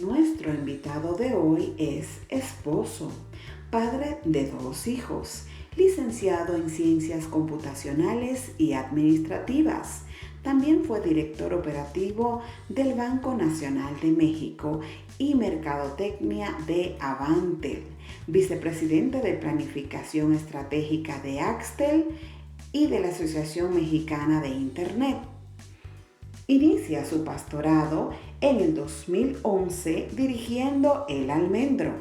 Nuestro invitado de hoy es esposo, padre de 2 hijos, licenciado en Ciencias Computacionales y Administrativas. También fue director operativo del Banco Nacional de México y Mercadotecnia de Avantel, vicepresidente de Planificación Estratégica de Axtel y de la Asociación Mexicana de Internet. Inicia su pastorado en el 2011 dirigiendo El Almendro,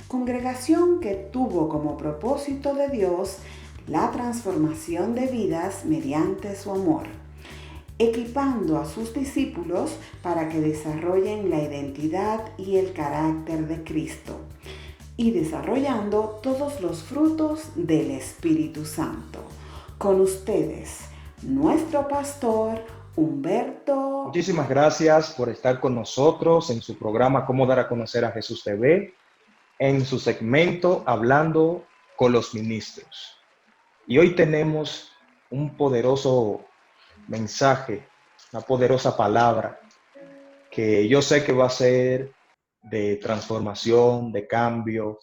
congregación que tuvo como propósito de Dios la transformación de vidas mediante su amor, equipando a sus discípulos para que desarrollen la identidad y el carácter de Cristo y desarrollando todos los frutos del Espíritu Santo. Con ustedes, nuestro pastor Humberto. Muchísimas gracias por estar con nosotros en su programa Cómo dar a conocer a Jesús TV, en su segmento Hablando con los Ministros. Y hoy tenemos un poderoso mensaje, una poderosa palabra que yo sé que va a ser de transformación, de cambio.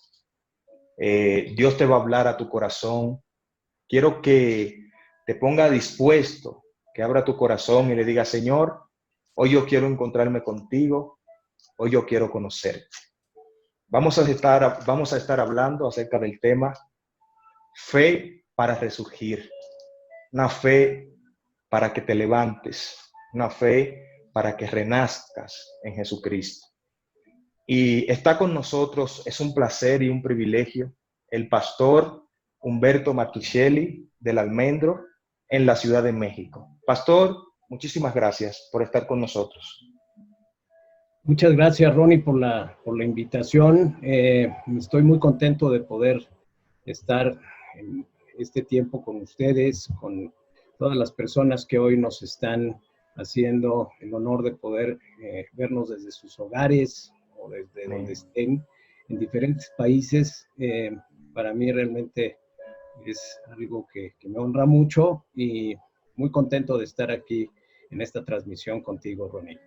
Dios te va a hablar a tu corazón. Quiero que te ponga dispuesto, que abra tu corazón y le diga: Señor, hoy yo quiero encontrarme contigo, hoy yo quiero conocerte. Vamos a estar hablando acerca del tema fe para resurgir, una fe para que te levantes, una fe para que renazcas en Jesucristo. Y está con nosotros, es un placer y un privilegio, el pastor Humberto Martuchelli del Almendro en la Ciudad de México. Pastor, muchísimas gracias por estar con nosotros. Muchas gracias, Ronnie, por la invitación. Estoy muy contento de poder estar en este tiempo con ustedes, con todas las personas que hoy nos están haciendo el honor de poder vernos desde sus hogares o desde donde estén en diferentes países. Para mí realmente es algo que me honra mucho y muy contento de estar aquí en esta transmisión contigo, Ronnie.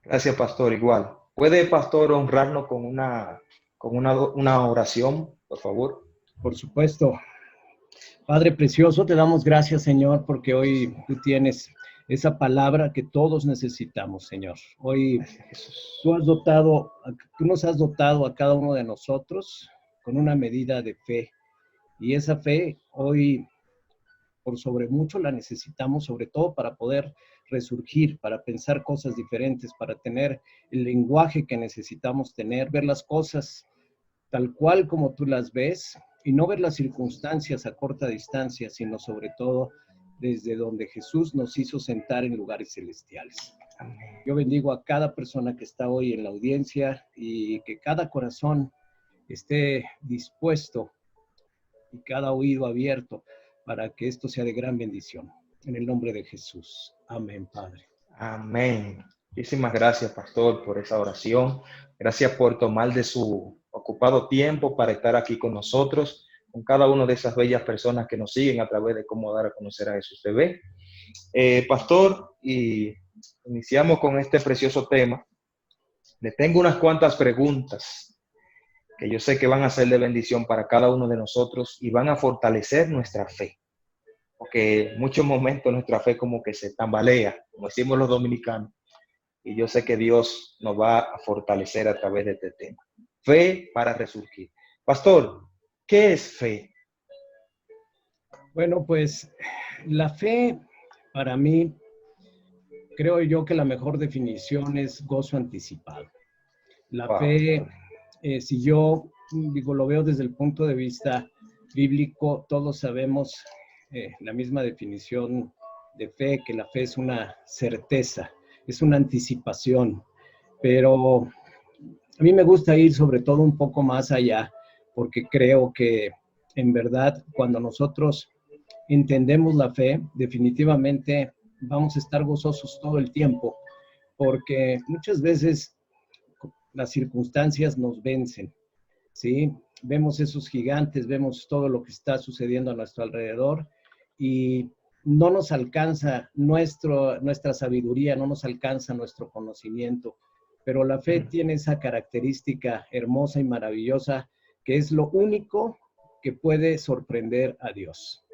Gracias, pastor. Igual. ¿Puede, pastor, honrarnos con una oración, por favor? Por supuesto. Padre precioso, te damos gracias, Señor, porque hoy tú tienes esa palabra que todos necesitamos, Señor. Hoy tú nos has dotado a cada uno de nosotros con una medida de fe. Y esa fe hoy, por sobre mucho, la necesitamos, sobre todo para poder resurgir, para pensar cosas diferentes, para tener el lenguaje que necesitamos tener, ver las cosas tal cual como tú las ves y no ver las circunstancias a corta distancia, sino sobre todo desde donde Jesús nos hizo sentar en lugares celestiales. Amén. Yo bendigo a cada persona que está hoy en la audiencia y que cada corazón esté dispuesto y cada oído abierto para que esto sea de gran bendición. En el nombre de Jesús. Amén, Padre. Amén. Muchísimas gracias, pastor, por esa oración. Gracias por tomar de su ocupado tiempo para estar aquí con nosotros, con cada una de esas bellas personas que nos siguen a través de Cómo dar a conocer a Jesús TV. Pastor, y iniciamos con este precioso tema. Le tengo unas cuantas preguntas que yo sé que van a ser de bendición para cada uno de nosotros y van a fortalecer nuestra fe. Porque en muchos momentos nuestra fe como que se tambalea, como decimos los dominicanos, y yo sé que Dios nos va a fortalecer a través de este tema. Fe para resurgir. Pastor, ¿qué es fe? Bueno, pues la fe, para mí, creo yo que la mejor definición es gozo anticipado. La fe, si yo digo, lo veo desde el punto de vista bíblico, todos sabemos la misma definición de fe, que la fe es una certeza, es una anticipación, pero a mí me gusta ir sobre todo un poco más allá, porque creo que en verdad cuando nosotros entendemos la fe, definitivamente vamos a estar gozosos todo el tiempo, porque muchas veces las circunstancias nos vencen, ¿sí? Vemos esos gigantes, vemos todo lo que está sucediendo a nuestro alrededor y no nos alcanza nuestra sabiduría, no nos alcanza nuestro conocimiento pero la fe tiene esa característica hermosa y maravillosa que es lo único que puede sorprender a Dios.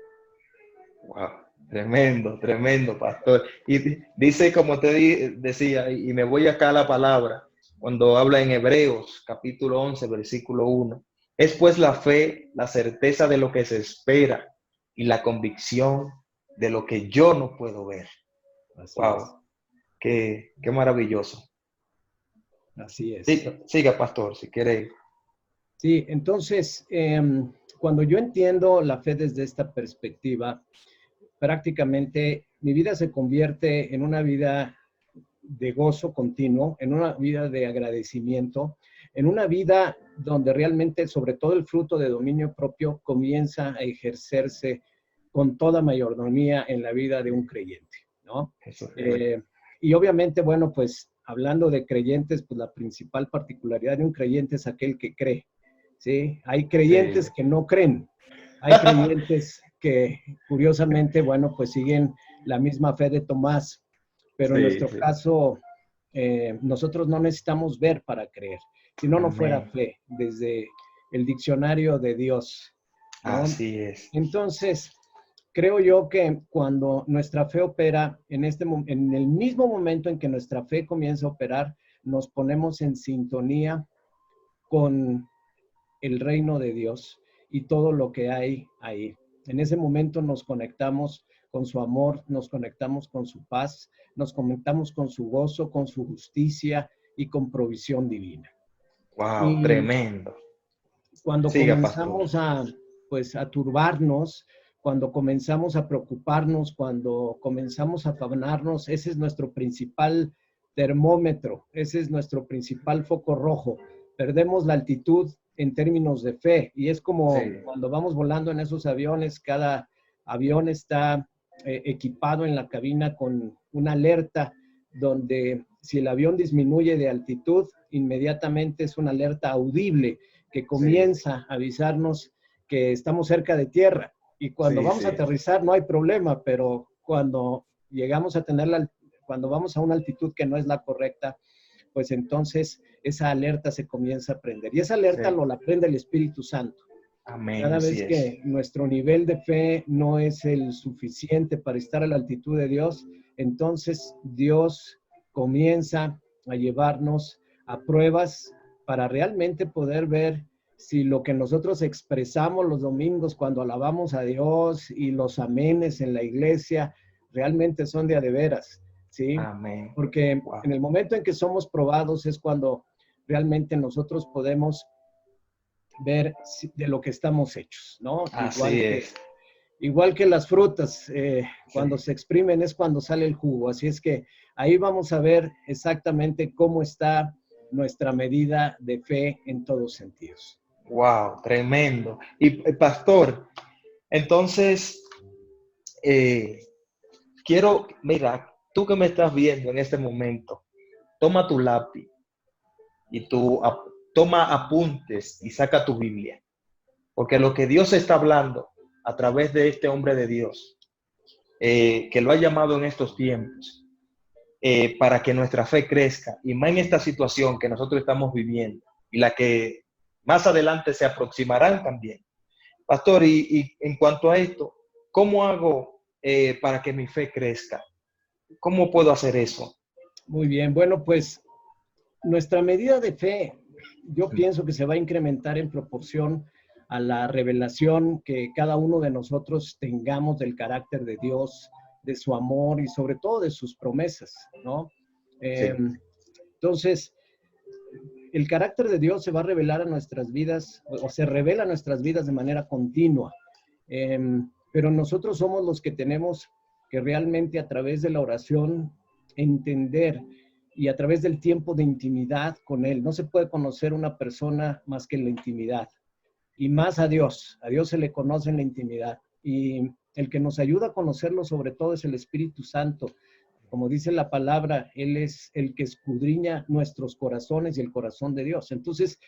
Wow, tremendo, tremendo, pastor. Y dice, como te decía, y me voy acá a la palabra, cuando habla en Hebreos, capítulo 11, versículo 1, es pues la fe, la certeza de lo que se espera y la convicción de lo que yo no puedo ver. Así Wow, es. qué maravilloso. Así es. Siga, pastor, si quiere. Sí, entonces, cuando yo entiendo la fe desde esta perspectiva, prácticamente mi vida se convierte en una vida de gozo continuo, en una vida de agradecimiento, en una vida donde realmente, sobre todo el fruto de dominio propio, comienza a ejercerse con toda mayordomía en la vida de un creyente, ¿no? Y obviamente, bueno, pues hablando de creyentes, pues la principal particularidad de un creyente es aquel que cree, ¿sí? Hay creyentes Sí. que no creen, hay creyentes que curiosamente, bueno, pues siguen la misma fe de Tomás, pero en nuestro caso, nosotros no necesitamos ver para creer, si no, no fuera fe, desde el diccionario de Dios, ¿no? Así es. Entonces, creo yo que cuando nuestra fe opera, en el mismo momento en que nuestra fe comienza a operar, nos ponemos en sintonía con el reino de Dios y todo lo que hay ahí. En ese momento nos conectamos con su amor, nos conectamos con su paz, nos conectamos con su gozo, con su justicia y con provisión divina. Wow, Y tremendo. cuando Siga, pastor. comenzamos a turbarnos, cuando comenzamos a preocuparnos, cuando comenzamos a afanarnos, ese es nuestro principal termómetro, ese es nuestro principal foco rojo. Perdemos la altitud en términos de fe y es como cuando vamos volando en esos aviones, cada avión está equipado en la cabina con una alerta donde si el avión disminuye de altitud, inmediatamente es una alerta audible que comienza a avisarnos que estamos cerca de tierra. Y cuando vamos a aterrizar no hay problema, pero cuando llegamos a cuando vamos a una altitud que no es la correcta, pues entonces esa alerta se comienza a prender. Y esa alerta la prende el Espíritu Santo. Amén. Cada vez que nuestro nivel de fe no es el suficiente para estar a la altitud de Dios, entonces Dios comienza a llevarnos a pruebas para realmente poder ver si lo que nosotros expresamos los domingos cuando alabamos a Dios y los amenes en la iglesia realmente son de a de veras, ¿sí? Amén. Porque en el momento en que somos probados es cuando realmente nosotros podemos ver de lo que estamos hechos, ¿no? Igual que las frutas, cuando se exprimen es cuando sale el jugo. Así es que ahí vamos a ver exactamente cómo está nuestra medida de fe en todos sentidos. Wow, tremendo. Y pastor, entonces, mira, tú que me estás viendo en este momento, toma tu lápiz y toma apuntes y saca tu Biblia. Porque lo que Dios está hablando a través de este hombre de Dios, que lo ha llamado en estos tiempos, para que nuestra fe crezca, y más en esta situación que nosotros estamos viviendo, y la que más adelante se aproximarán también. Pastor, y en cuanto a esto, ¿cómo hago para que mi fe crezca? ¿Cómo puedo hacer eso? Muy bien, bueno, pues nuestra medida de fe, yo pienso que se va a incrementar en proporción a la revelación que cada uno de nosotros tengamos del carácter de Dios, de su amor y sobre todo de sus promesas, ¿no? Entonces, el carácter de Dios se va a revelar a nuestras vidas, o se revela a nuestras vidas de manera continua, pero nosotros somos los que tenemos que realmente a través de la oración entender y a través del tiempo de intimidad con Él. No se puede conocer una persona más que en la intimidad. Y más a Dios se le conoce en la intimidad. Y el que nos ayuda a conocerlo sobre todo es el Espíritu Santo. Como dice la palabra, Él es el que escudriña nuestros corazones y el corazón de Dios. Entonces,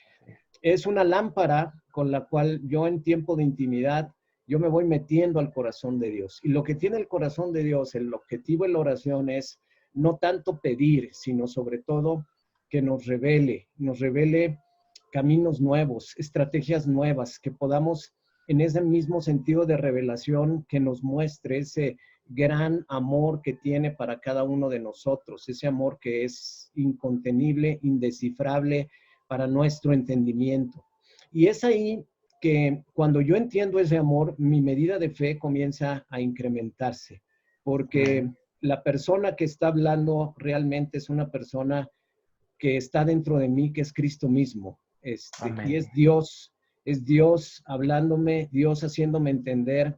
es una lámpara con la cual yo en tiempo de intimidad, yo me voy metiendo al corazón de Dios. Y lo que tiene el corazón de Dios, el objetivo de la oración es no tanto pedir, sino sobre todo que nos revele caminos nuevos, estrategias nuevas, que podamos en ese mismo sentido de revelación que nos muestre ese gran amor que tiene para cada uno de nosotros, ese amor que es incontenible, indescifrable para nuestro entendimiento. Y es ahí que cuando yo entiendo ese amor, mi medida de fe comienza a incrementarse, porque la persona que está hablando realmente es una persona que está dentro de mí, que es Cristo mismo. Y es Dios hablándome, Dios haciéndome entender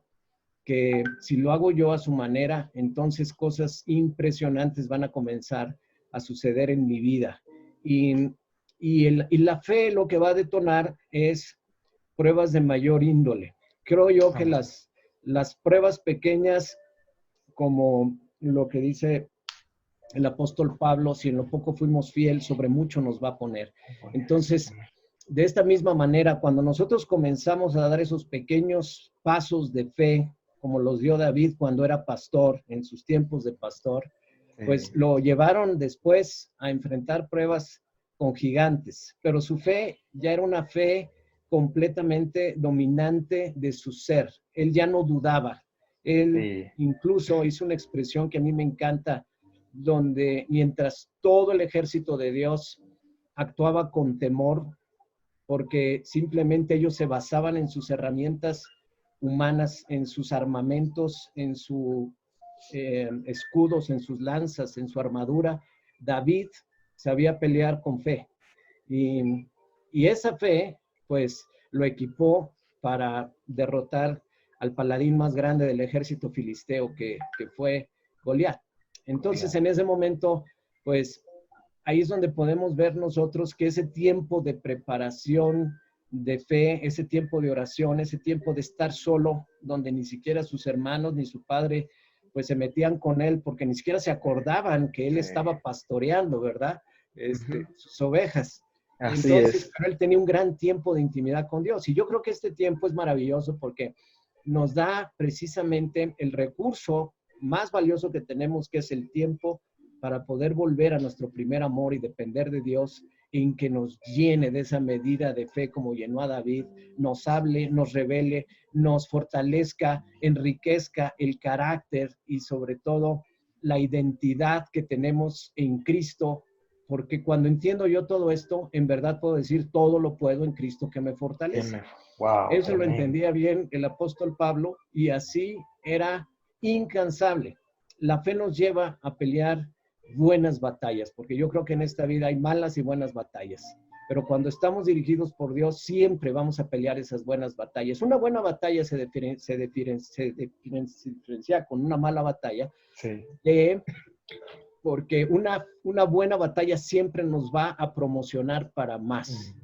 que si lo hago yo a su manera, entonces cosas impresionantes van a comenzar a suceder en mi vida. Y la fe lo que va a detonar es pruebas de mayor índole. Creo yo que las pruebas pequeñas, como lo que dice el apóstol Pablo, si en lo poco fuimos fiel, sobre mucho nos va a poner. Entonces, de esta misma manera, cuando nosotros comenzamos a dar esos pequeños pasos de fe, como los dio David cuando era pastor, en sus tiempos de pastor, pues lo llevaron después a enfrentar pruebas con gigantes, pero su fe ya era una fe completamente dominante de su ser. Él ya no dudaba. Él incluso hizo una expresión que a mí me encanta, donde mientras todo el ejército de Dios actuaba con temor, porque simplemente ellos se basaban en sus herramientas humanas, en sus armamentos, en sus escudos, en sus lanzas, en su armadura, David sabía pelear con fe. Y esa fe, pues, lo equipó para derrotar al paladín más grande del ejército filisteo, que fue Goliat. Entonces, en ese momento, pues, ahí es donde podemos ver nosotros que ese tiempo de preparación de fe, ese tiempo de oración, ese tiempo de estar solo, donde ni siquiera sus hermanos ni su padre, pues, se metían con él, porque ni siquiera se acordaban que él estaba pastoreando, ¿verdad? Sus ovejas. Así Entonces, es. pero él tenía un gran tiempo de intimidad con Dios. Y yo creo que este tiempo es maravilloso porque nos da precisamente el recurso más valioso que tenemos, que es el tiempo para poder volver a nuestro primer amor y depender de Dios, en que nos llene de esa medida de fe como llenó a David, nos hable, nos revele, nos fortalezca, enriquezca el carácter y sobre todo la identidad que tenemos en Cristo, porque cuando entiendo yo todo esto, en verdad puedo decir todo lo puedo en Cristo que me fortalece. Wow, eso lo entendía bien el apóstol Pablo y así era incansable. La fe nos lleva a pelear buenas batallas, porque yo creo que en esta vida hay malas y buenas batallas, pero cuando estamos dirigidos por Dios siempre vamos a pelear esas buenas batallas. Una buena batalla se diferencia con una mala batalla, porque una buena batalla siempre nos va a promocionar para más.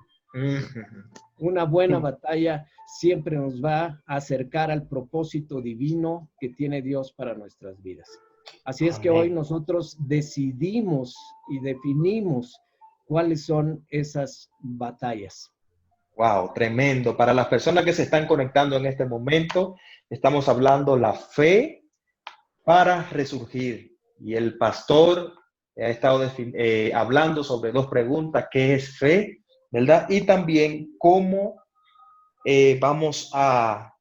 Una buena batalla siempre nos va a acercar al propósito divino que tiene Dios para nuestras vidas. Así es que hoy nosotros decidimos y definimos cuáles son esas batallas. Wow, tremendo. Para las personas que se están conectando en este momento, estamos hablando la fe para resurgir. Y el pastor ha estado hablando sobre dos preguntas: ¿qué es fe? ¿Verdad? Y también cómo vamos a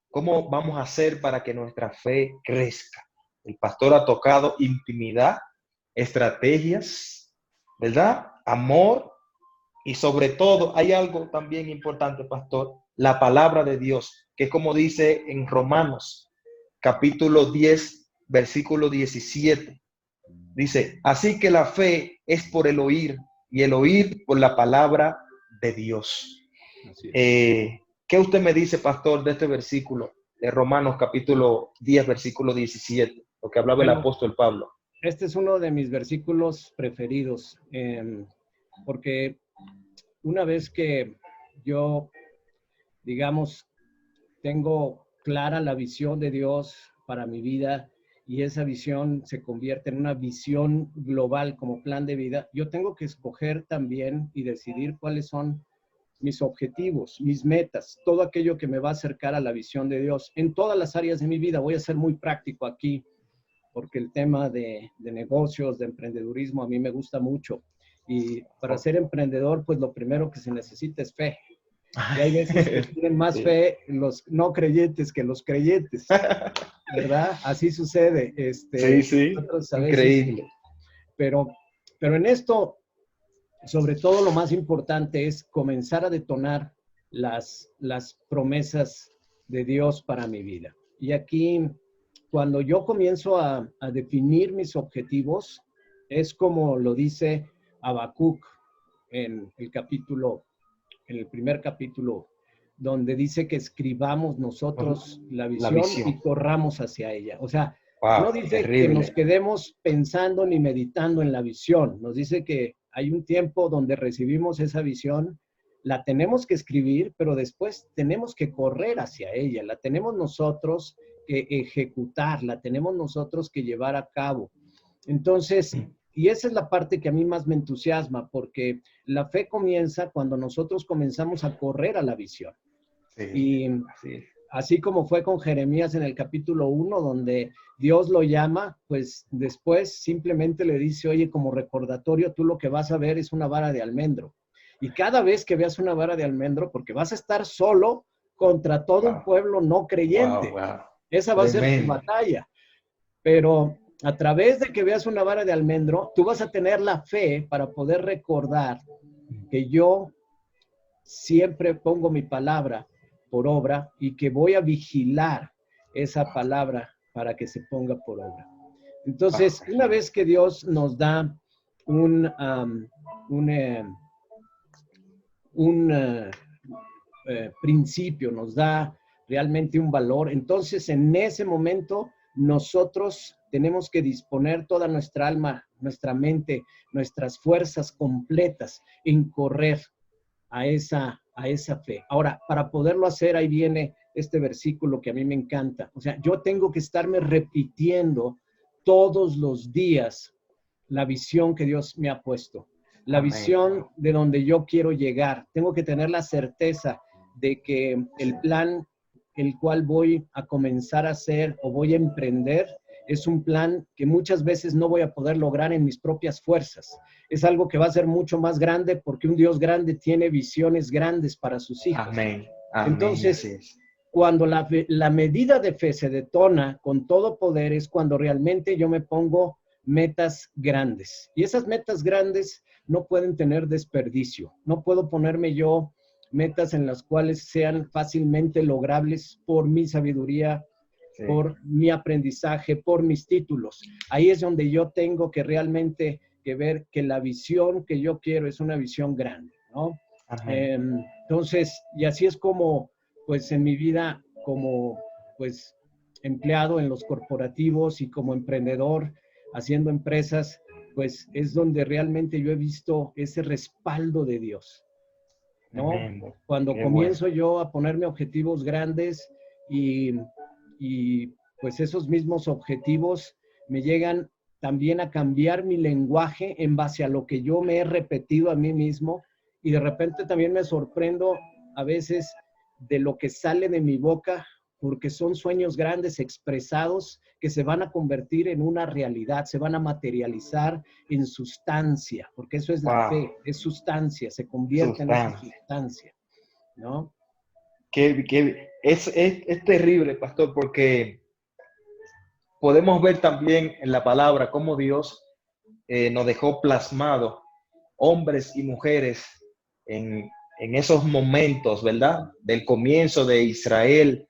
hacer para que nuestra fe crezca. El pastor ha tocado intimidad, estrategias, ¿verdad? Amor y sobre todo hay algo también importante, pastor, la palabra de Dios, que es como dice en Romanos, capítulo 10, versículo 17. Dice, así que la fe es por el oír y el oír por la palabra de Dios. ¿Qué usted me dice, pastor, de este versículo de Romanos capítulo 10, versículo 17, lo que hablaba el apóstol Pablo? Este es uno de mis versículos preferidos, porque una vez que yo, digamos, tengo clara la visión de Dios para mi vida y esa visión se convierte en una visión global como plan de vida, yo tengo que escoger también y decidir cuáles son mis objetivos, mis metas, todo aquello que me va a acercar a la visión de Dios en todas las áreas de mi vida. Voy a ser muy práctico aquí porque el tema de negocios, de emprendedurismo a mí me gusta mucho. Y para ser emprendedor, pues lo primero que se necesita es fe. Y hay veces que tienen más Sí. fe los no creyentes que los creyentes, ¿verdad? Así sucede. Sí, sí, Nosotros a veces, increíble. pero en esto, sobre todo lo más importante es comenzar a detonar las promesas de Dios para mi vida. Y aquí, cuando yo comienzo a definir mis objetivos, es como lo dice Habacuc en el primer capítulo, donde dice que escribamos nosotros la visión y corramos hacia ella. O sea, Wow, no dice terrible. que nos quedemos pensando ni meditando en la visión. Nos dice que hay un tiempo donde recibimos esa visión, la tenemos que escribir, pero después tenemos que correr hacia ella. La tenemos nosotros que ejecutar, la tenemos nosotros que llevar a cabo. Entonces, y esa es la parte que a mí más me entusiasma, porque la fe comienza cuando nosotros comenzamos a correr a la visión. Sí, y así como fue con Jeremías en el capítulo 1, donde Dios lo llama, pues después simplemente le dice, oye, como recordatorio, tú lo que vas a ver es una vara de almendro. Y cada vez que veas una vara de almendro, porque vas a estar solo contra todo un pueblo no creyente. Esa va a ser tu batalla. Pero a través de que veas una vara de almendro, tú vas a tener la fe para poder recordar que yo siempre pongo mi palabra por obra y que voy a vigilar esa palabra para que se ponga por obra. Entonces, una vez que Dios nos da un principio, nos da realmente un valor, entonces en ese momento nosotros tenemos que disponer toda nuestra alma, nuestra mente, nuestras fuerzas completas en correr a esa fe. Ahora, para poderlo hacer, ahí viene este versículo que a mí me encanta. O sea, yo tengo que estarme repitiendo todos los días la visión que Dios me ha puesto, la visión de donde yo quiero llegar. Tengo que tener la certeza de que el plan el cual voy a comenzar a hacer o voy a emprender es un plan que muchas veces no voy a poder lograr en mis propias fuerzas. Es algo que va a ser mucho más grande porque un Dios grande tiene visiones grandes para sus hijos. Amén. Entonces, cuando la medida de fe se detona con todo poder es cuando realmente yo me pongo metas grandes. Y esas metas grandes no pueden tener desperdicio. No puedo ponerme yo metas en las cuales sean fácilmente logrables por mi sabiduría, por mi aprendizaje, por mis títulos. Ahí es donde yo tengo que realmente que ver que la visión que yo quiero es una visión grande, ¿no? Entonces, y así es como, pues en mi vida, como pues empleado en los corporativos y como emprendedor, haciendo empresas, pues es donde realmente yo he visto ese respaldo de Dios, ¿no? Cuando comienzo yo a ponerme objetivos grandes y pues esos mismos objetivos me llegan también a cambiar mi lenguaje en base a lo que yo me he repetido a mí mismo y de repente también me sorprendo a veces de lo que sale de mi boca porque son sueños grandes expresados que se van a convertir en una realidad, se van a materializar en sustancia, porque eso es la fe, es sustancia, se convierte en esa sustancia, ¿no? Es terrible, pastor, porque podemos ver también en la palabra cómo Dios nos dejó plasmado hombres y mujeres en esos momentos, ¿verdad? Del comienzo de Israel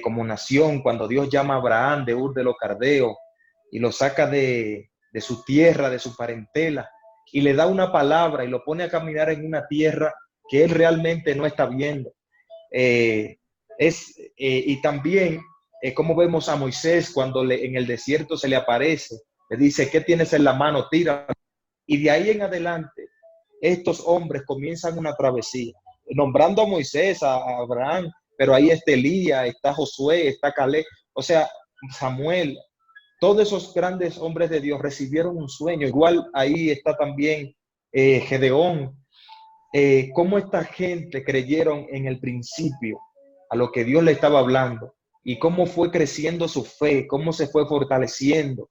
como nación, cuando Dios llama a Abraham de Ur de los Caldeos y lo saca de su tierra, de su parentela, y le da una palabra y lo pone a caminar en una tierra que él realmente no está viendo. Y también como vemos a Moisés cuando en el desierto se le aparece, le dice, ¿qué tienes en la mano? Tira. Y de ahí en adelante, estos hombres comienzan una travesía, nombrando a Moisés, a Abraham, pero ahí está Elías, está Josué, está Caleb, o sea, Samuel. Todos esos grandes hombres de Dios recibieron un sueño. Igual ahí está también Gedeón. Cómo esta gente creyeron en el principio a lo que Dios le estaba hablando y cómo fue creciendo su fe, cómo se fue fortaleciendo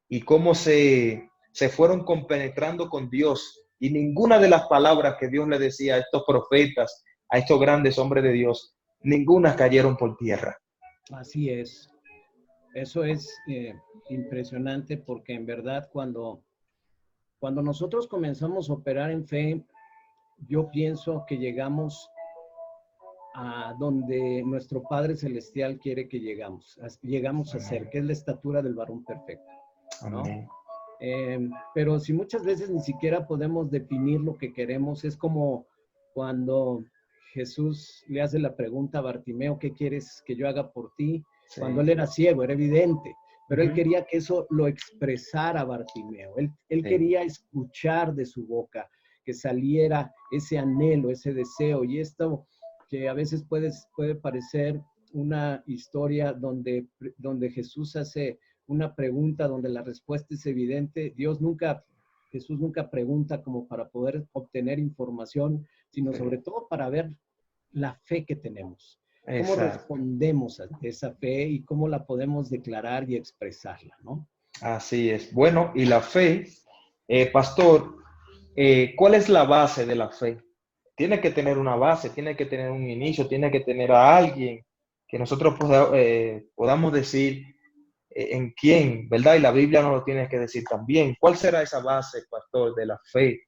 y cómo se fueron compenetrando con Dios y ninguna de las palabras que Dios le decía a estos profetas, a estos grandes hombres de Dios, ninguna cayeron por tierra. Así es. Eso es impresionante porque en verdad cuando nosotros comenzamos a operar en fe, yo pienso que llegamos a donde nuestro Padre Celestial quiere que llegamos a ser, que es la estatura del varón perfecto, ¿no? Amén. Pero si muchas veces ni siquiera podemos definir lo que queremos, es como cuando Jesús le hace la pregunta a Bartimeo, ¿qué quieres que yo haga por ti? Sí. Cuando él era ciego, era evidente, pero él quería que eso lo expresara Bartimeo. Él Sí. quería escuchar de su boca, que saliera ese anhelo, ese deseo. Y esto que a veces puede parecer una historia donde Jesús hace una pregunta, donde la respuesta es evidente. Jesús nunca pregunta como para poder obtener información, sino Sí. sobre todo para ver la fe que tenemos. ¿Cómo Exacto. respondemos a esa fe y cómo la podemos declarar y expresarla, ¿no? Así es. Bueno, y la fe, pastor, ¿cuál es la base de la fe? Tiene que tener una base, tiene que tener un inicio, tiene que tener a alguien que nosotros podamos decir en quién, ¿verdad? Y la Biblia nos lo tiene que decir también. ¿Cuál será esa base, pastor, de la fe?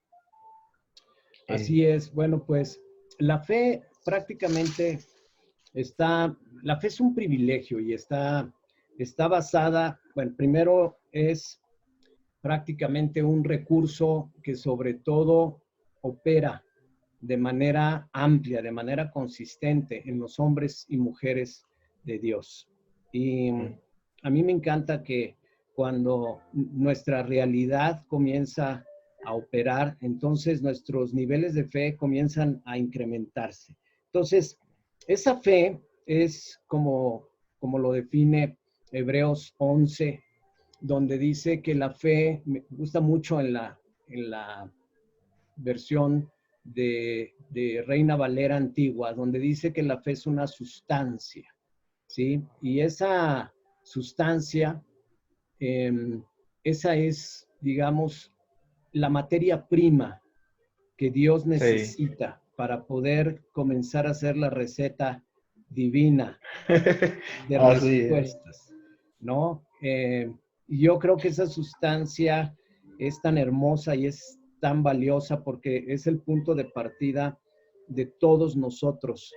Así es. Bueno, pues la fe prácticamente la fe es un privilegio y está basada, bueno, primero es prácticamente un recurso que sobre todo opera de manera amplia, de manera consistente en los hombres y mujeres de Dios. Y a mí me encanta que cuando nuestra realidad comienza a operar, entonces nuestros niveles de fe comienzan a incrementarse. Entonces, esa fe es como lo define Hebreos 11, donde dice que la fe, me gusta mucho en la versión de Reina Valera antigua, donde dice que la fe es una sustancia, ¿sí? Y esa sustancia, esa es, digamos, la materia prima que Dios necesita para poder comenzar a hacer la receta divina de respuestas, ¿no? Yo creo que esa sustancia es tan hermosa y es tan valiosa porque es el punto de partida de todos nosotros.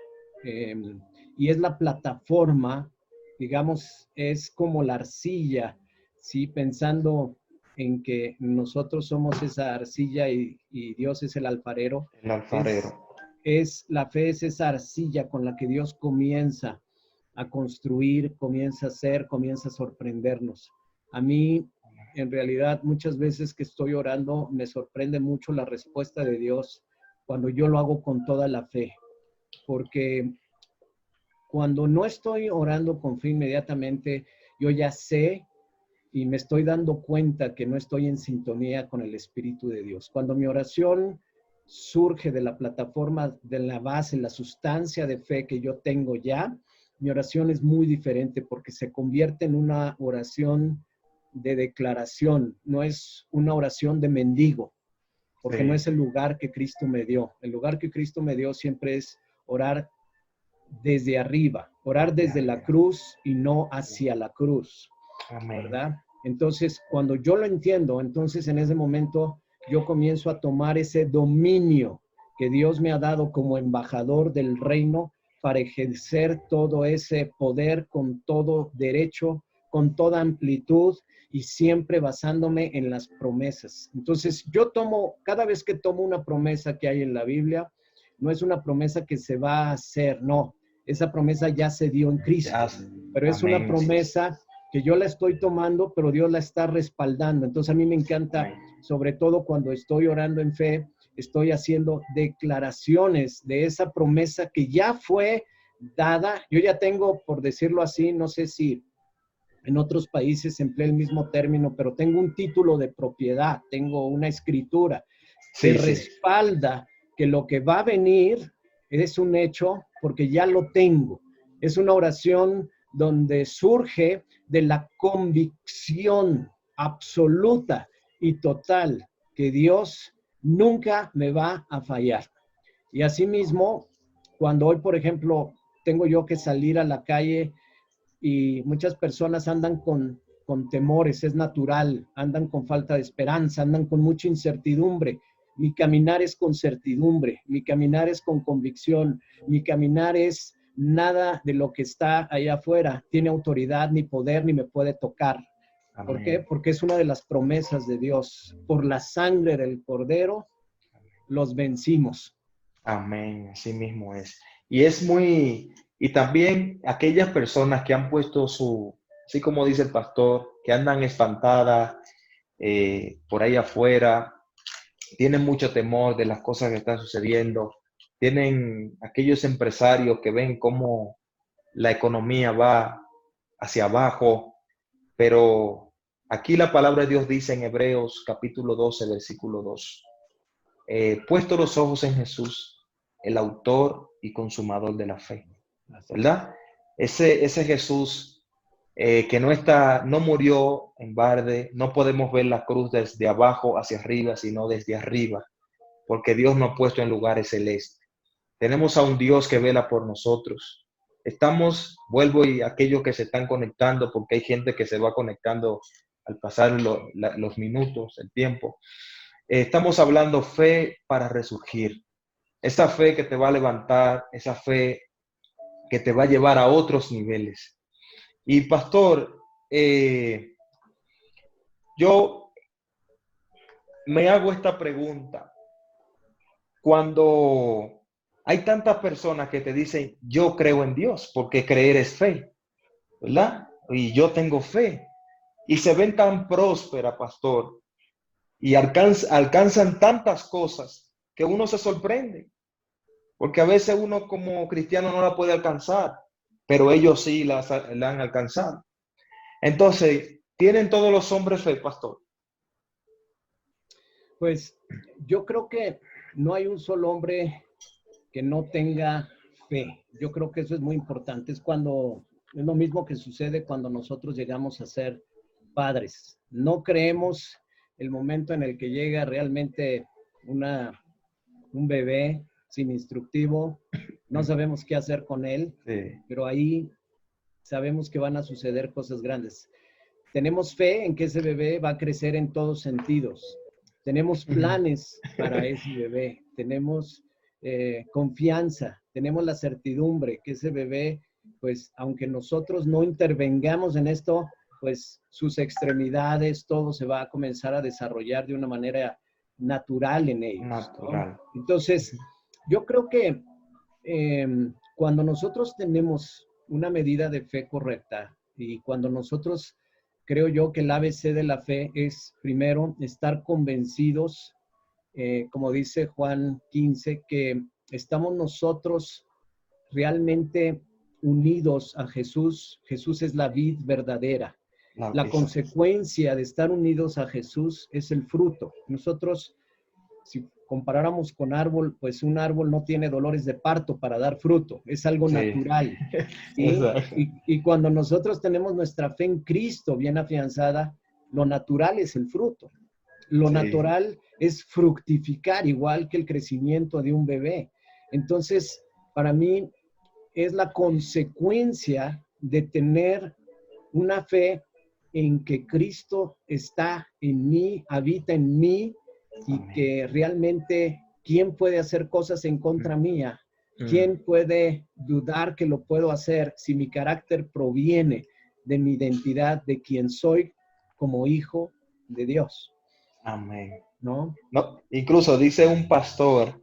Y es la plataforma, digamos, es como la arcilla, ¿sí? Pensando en que nosotros somos esa arcilla y Dios es el alfarero. El alfarero. La fe es esa arcilla con la que Dios comienza a construir, comienza a hacer, comienza a sorprendernos. A mí, en realidad, muchas veces que estoy orando, me sorprende mucho la respuesta de Dios cuando yo lo hago con toda la fe. Porque cuando no estoy orando con fe inmediatamente, yo ya sé y me estoy dando cuenta que no estoy en sintonía con el Espíritu de Dios. Cuando mi oración surge de la plataforma, de la base, la sustancia de fe que yo tengo ya, mi oración es muy diferente porque se convierte en una oración de declaración, no es una oración de mendigo, porque no es el lugar que Cristo me dio. El lugar que Cristo me dio siempre es orar desde arriba, orar desde la cruz y no hacia la cruz, ¿verdad? Entonces, cuando yo lo entiendo, entonces en ese momento yo comienzo a tomar ese dominio que Dios me ha dado como embajador del reino para ejercer todo ese poder con todo derecho, con toda amplitud y siempre basándome en las promesas. Entonces, cada vez que tomo una promesa que hay en la Biblia, no es una promesa que se va a hacer, no. Esa promesa ya se dio en Cristo, pero es una promesa que yo la estoy tomando, pero Dios la está respaldando. Entonces, a mí me encanta, sobre todo cuando estoy orando en fe, estoy haciendo declaraciones de esa promesa que ya fue dada. Yo ya tengo, por decirlo así, no sé si en otros países se emplea el mismo término, pero tengo un título de propiedad, tengo una escritura que respalda que lo que va a venir es un hecho porque ya lo tengo. Es una oración donde surge de la convicción absoluta y total que Dios nunca me va a fallar. Y asimismo, cuando hoy, por ejemplo, tengo yo que salir a la calle y muchas personas andan con temores, es natural, andan con falta de esperanza, andan con mucha incertidumbre. Mi caminar es con certidumbre, mi caminar es con convicción, mi caminar es nada de lo que está allá afuera, tiene autoridad, ni poder, ni me puede tocar. Amén. ¿Por qué? Porque es una de las promesas de Dios. Por la sangre del Cordero los vencimos. Amén, así mismo es. Y también aquellas personas que han puesto así como dice el pastor, que andan espantadas por ahí afuera, tienen mucho temor de las cosas que están sucediendo, tienen aquellos empresarios que ven cómo la economía va hacia abajo, pero aquí la palabra de Dios dice en Hebreos capítulo 12, versículo 2, puesto los ojos en Jesús, el autor y consumador de la fe, ¿verdad? Ese Jesús que no murió en balde, no podemos ver la cruz desde abajo hacia arriba, sino desde arriba, porque Dios nos ha puesto en lugares celestes. Tenemos a un Dios que vela por nosotros. Vuelvo y aquellos que se están conectando, porque hay gente que se va conectando al pasar los minutos, el tiempo. Estamos hablando fe para resurgir. Esa fe que te va a levantar, esa fe que te va a llevar a otros niveles. Y pastor, yo me hago esta pregunta. Cuando hay tantas personas que te dicen, yo creo en Dios, porque creer es fe, ¿verdad? Y yo tengo fe. Y se ven tan prósperas, pastor, y alcanzan tantas cosas que uno se sorprende. Porque a veces uno como cristiano no la puede alcanzar, pero ellos sí la han alcanzado. Entonces, ¿tienen todos los hombres fe, pastor? Pues yo creo que no hay un solo hombre que no tenga fe. Yo creo que eso es muy importante. Es lo mismo que sucede cuando nosotros llegamos a ser padres. No creemos el momento en el que llega realmente un bebé sin instructivo, no sabemos qué hacer con él, Sí. pero ahí sabemos que van a suceder cosas grandes. Tenemos fe en que ese bebé va a crecer en todos sentidos. Tenemos planes para ese bebé, tenemos confianza, tenemos la certidumbre que ese bebé, pues aunque nosotros no intervengamos en esto, pues sus extremidades, todo se va a comenzar a desarrollar de una manera natural en ellos. Natural. ¿No? Entonces, yo creo que cuando nosotros tenemos una medida de fe correcta y cuando nosotros, creo yo que el ABC de la fe es, primero, estar convencidos, como dice Juan 15, que estamos nosotros realmente unidos a Jesús. Jesús es la vid verdadera. La consecuencia de estar unidos a Jesús es el fruto. Nosotros, si comparáramos con árbol, pues un árbol no tiene dolores de parto para dar fruto, es algo natural. Y cuando nosotros tenemos nuestra fe en Cristo bien afianzada, lo natural es el fruto. Lo natural es fructificar, igual que el crecimiento de un bebé. Entonces, para mí es la consecuencia de tener una fe en que Cristo está en mí, habita en mí, y que realmente, ¿quién puede hacer cosas en contra mía? ¿Quién puede dudar que lo puedo hacer si mi carácter proviene de mi identidad, de quien soy como hijo de Dios? Amén. ¿No? No, incluso dice un pastor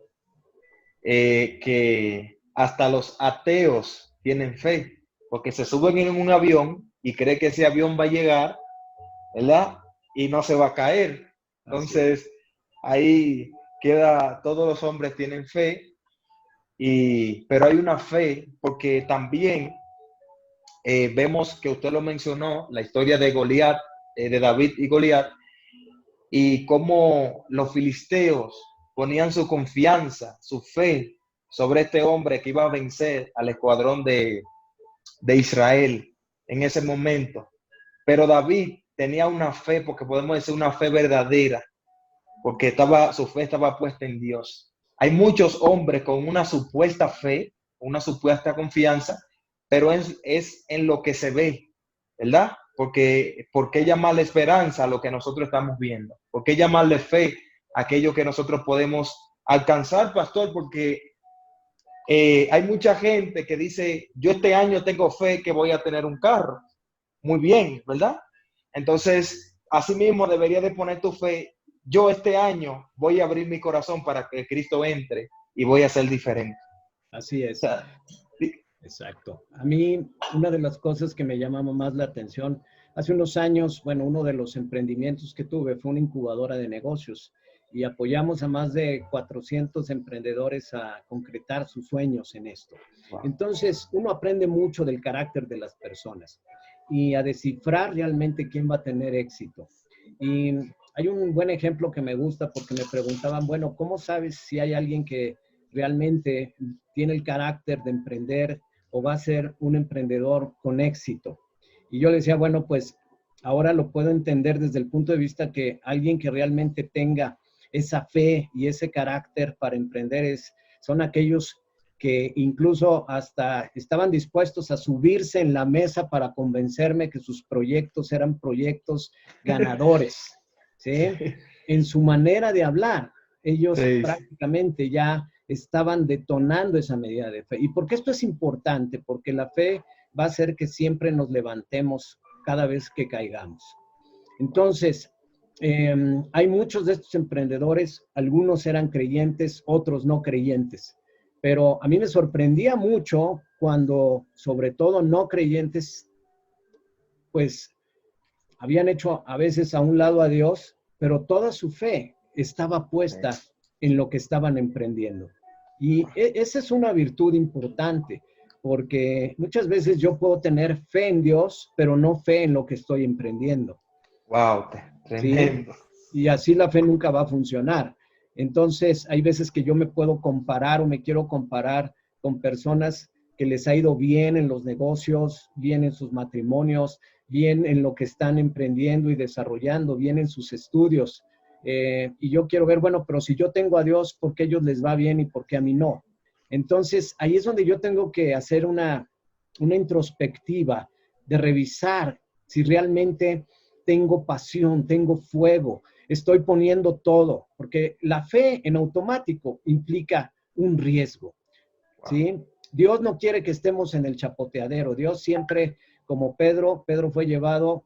que hasta los ateos tienen fe, porque se suben en un avión y creen que ese avión va a llegar, ¿verdad? Y no se va a caer. Entonces, ahí queda, todos los hombres tienen fe, pero hay una fe, porque también vemos que usted lo mencionó, la historia de Goliat, de David y Goliat, y cómo los filisteos ponían su confianza, su fe sobre este hombre que iba a vencer al escuadrón de Israel en ese momento. Pero David tenía una fe, porque podemos decir una fe verdadera, porque su fe estaba puesta en Dios. Hay muchos hombres con una supuesta fe, una supuesta confianza, pero es en lo que se ve, ¿verdad? ¿Por qué llamarle esperanza a lo que nosotros estamos viendo? ¿Por qué llamarle fe a aquello que nosotros podemos alcanzar, pastor? Porque hay mucha gente que dice, yo este año tengo fe que voy a tener un carro. Muy bien, ¿verdad? Entonces, así mismo debería de poner tu fe. Yo este año voy a abrir mi corazón para que Cristo entre y voy a ser diferente. Así O es. sea, Exacto. A mí, una de las cosas que me llamaba más la atención, hace unos años, bueno, uno de los emprendimientos que tuve fue una incubadora de negocios y apoyamos a más de 400 emprendedores a concretar sus sueños en esto. wow. Entonces, uno aprende mucho del carácter de las personas y a descifrar realmente quién va a tener éxito. Y hay un buen ejemplo que me gusta porque me preguntaban, bueno, ¿cómo sabes si hay alguien que realmente tiene el carácter de emprender o va a ser un emprendedor con éxito? Y yo le decía, bueno, pues ahora lo puedo entender desde el punto de vista que alguien que realmente tenga esa fe y ese carácter para emprender son aquellos que incluso hasta estaban dispuestos a subirse en la mesa para convencerme que sus proyectos eran proyectos ganadores, ¿sí? En su manera de hablar, ellos prácticamente ya estaban detonando esa medida de fe. ¿Y por qué esto es importante? Porque la fe va a hacer que siempre nos levantemos cada vez que caigamos. Entonces, hay muchos de estos emprendedores, algunos eran creyentes, otros no creyentes, pero a mí me sorprendía mucho cuando, sobre todo no creyentes, pues habían hecho a veces a un lado a Dios, pero toda su fe estaba puesta en lo que estaban emprendiendo. Y esa es una virtud importante, porque muchas veces yo puedo tener fe en Dios, pero no fe en lo que estoy emprendiendo. Wow, tremendo. ¿Sí? Y así la fe nunca va a funcionar. Entonces, hay veces que yo me puedo comparar o me quiero comparar con personas que les ha ido bien en los negocios, bien en sus matrimonios, bien en lo que están emprendiendo y desarrollando, bien en sus estudios. Y yo quiero ver, bueno, pero si yo tengo a Dios, ¿por qué a ellos les va bien y por qué a mí no? Entonces, ahí es donde yo tengo que hacer una introspectiva de revisar si realmente tengo pasión, tengo fuego, estoy poniendo todo, porque la fe en automático implica un riesgo, ¿sí? Dios no quiere que estemos en el chapoteadero. Dios siempre, como Pedro fue llevado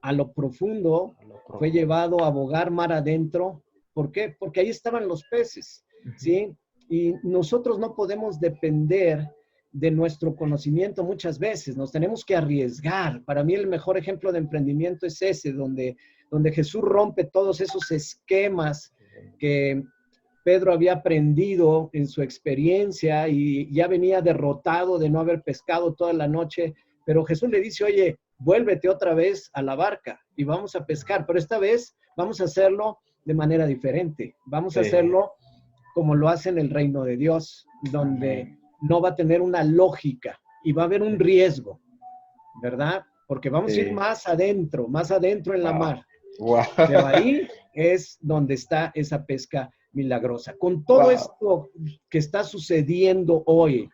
a lo profundo, fue llevado a bogar mar adentro. ¿Por qué? Porque ahí estaban los peces, ¿sí? Y nosotros no podemos depender de nuestro conocimiento muchas veces, nos tenemos que arriesgar. Para mí el mejor ejemplo de emprendimiento es ese, donde Jesús rompe todos esos esquemas que Pedro había aprendido en su experiencia y ya venía derrotado de no haber pescado toda la noche, pero Jesús le dice, oye, vuélvete otra vez a la barca y vamos a pescar, pero esta vez vamos a hacerlo de manera diferente, vamos a hacerlo como lo hace en el reino de Dios, donde no va a tener una lógica y va a haber un riesgo, ¿verdad? Porque vamos a ir más adentro en la mar. Pero ahí es donde está esa pesca milagrosa. Con todo esto que está sucediendo hoy,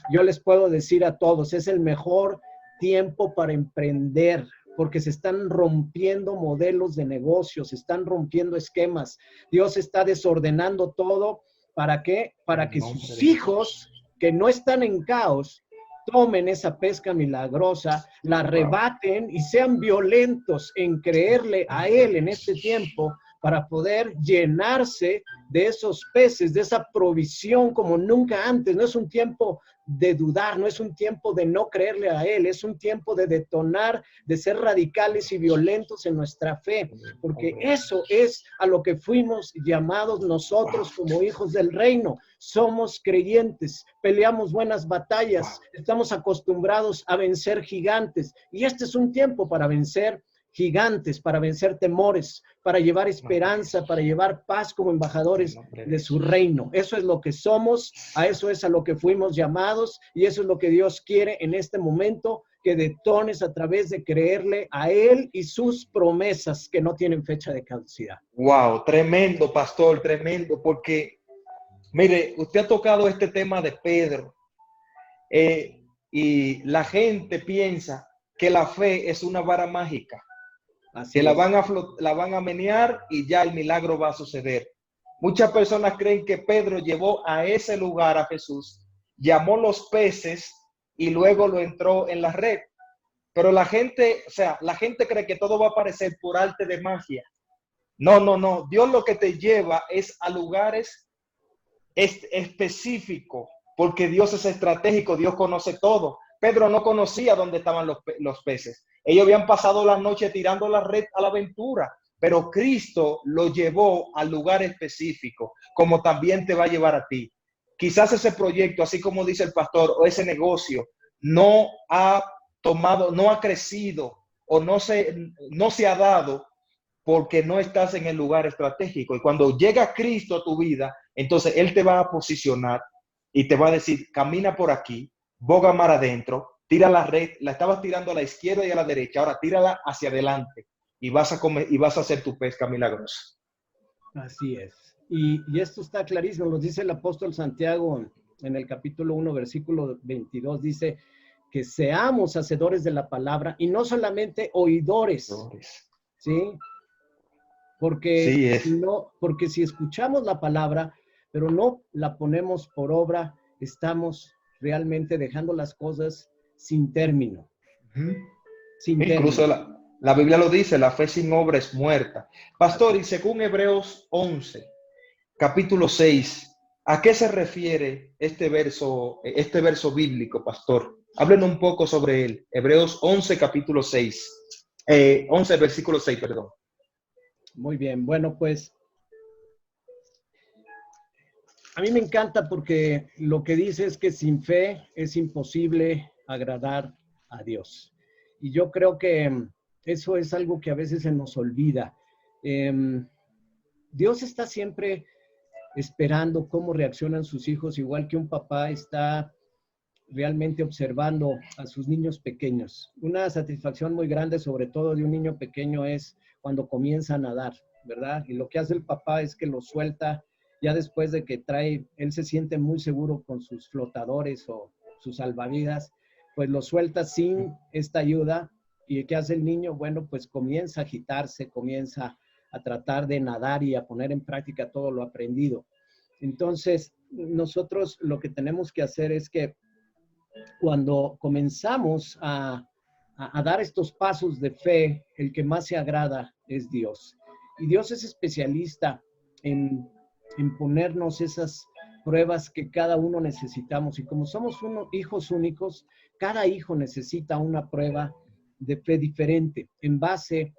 yo les puedo decir a todos, es el mejor tiempo para emprender, porque se están rompiendo modelos de negocios, se están rompiendo esquemas. Dios está desordenando todo. ¿Para qué? Para que sus hijos, que no están en caos, tomen esa pesca milagrosa, la arrebaten y sean violentos en creerle a Él en este tiempo para poder llenarse de esos peces, de esa provisión como nunca antes. No es un tiempo de dudar, no es un tiempo de no creerle a Él, es un tiempo de detonar, de ser radicales y violentos en nuestra fe, porque eso es a lo que fuimos llamados nosotros como hijos del reino. Somos creyentes, peleamos buenas batallas, estamos acostumbrados a vencer gigantes, y este es un tiempo para vencer gigantes, para vencer temores, para llevar esperanza, para llevar paz como embajadores de su reino. Eso es lo que somos, a eso es a lo que fuimos llamados, y eso es lo que Dios quiere en este momento, que detones a través de creerle a Él y sus promesas que no tienen fecha de caducidad. Wow, tremendo, pastor, tremendo, porque, mire, usted ha tocado este tema de Pedro, y la gente piensa que la fe es una vara mágica, Así que es. la van a menear y ya el milagro va a suceder. Muchas personas creen que Pedro llevó a ese lugar a Jesús, llamó los peces y luego lo entró en la red. Pero la gente, o sea, la gente cree que todo va a aparecer por arte de magia. No, no, no. Dios lo que te lleva es a lugares específicos, porque Dios es estratégico, Dios conoce todo. Pedro no conocía dónde estaban los peces. Ellos habían pasado la noche tirando la red a la aventura, pero Cristo lo llevó al lugar específico, como también te va a llevar a ti. Quizás ese proyecto, así como dice el pastor, o ese negocio, no ha tomado, no ha crecido o no se ha dado porque no estás en el lugar estratégico. Y cuando llega Cristo a tu vida, entonces Él te va a posicionar y te va a decir, camina por aquí, boga mar adentro, tira la red, la estabas tirando a la izquierda y a la derecha, ahora tírala hacia adelante y vas a comer y vas a hacer tu pesca milagrosa. Así es. Y esto está clarísimo, lo dice el apóstol Santiago en el capítulo 1, versículo 22, dice que seamos hacedores de la palabra y no solamente oidores, ¿sí? Porque, Sí, porque si escuchamos la palabra, pero no la ponemos por obra, estamos realmente dejando las cosas sin término. Sin incluso término. la Biblia lo dice, la fe sin obra es muerta. Pastor, y según Hebreos 11, capítulo 6, ¿a qué se refiere este verso bíblico, pastor? Háblenos un poco sobre él. Hebreos 11, capítulo 6. 11, versículo 6, perdón. Muy bien, bueno, pues a mí me encanta porque lo que dice es que sin fe es imposible agradar a Dios. Y yo creo que eso es algo que a veces se nos olvida. Dios está siempre esperando cómo reaccionan sus hijos, igual que un papá está realmente observando a sus niños pequeños. Una satisfacción muy grande, sobre todo de un niño pequeño, es cuando comienza a nadar, ¿verdad? Y lo que hace el papá es que lo suelta ya después de que él se siente muy seguro con sus flotadores o sus salvavidas, pues lo suelta sin esta ayuda. ¿Y qué hace el niño? Bueno, pues comienza a agitarse, comienza a tratar de nadar y a poner en práctica todo lo aprendido. Entonces, nosotros lo que tenemos que hacer es que cuando comenzamos a dar estos pasos de fe, el que más se agrada es Dios. Y Dios es especialista en ponernos esas pruebas que cada uno necesitamos. Y como somos hijos únicos, cada hijo necesita una prueba de fe diferente en base,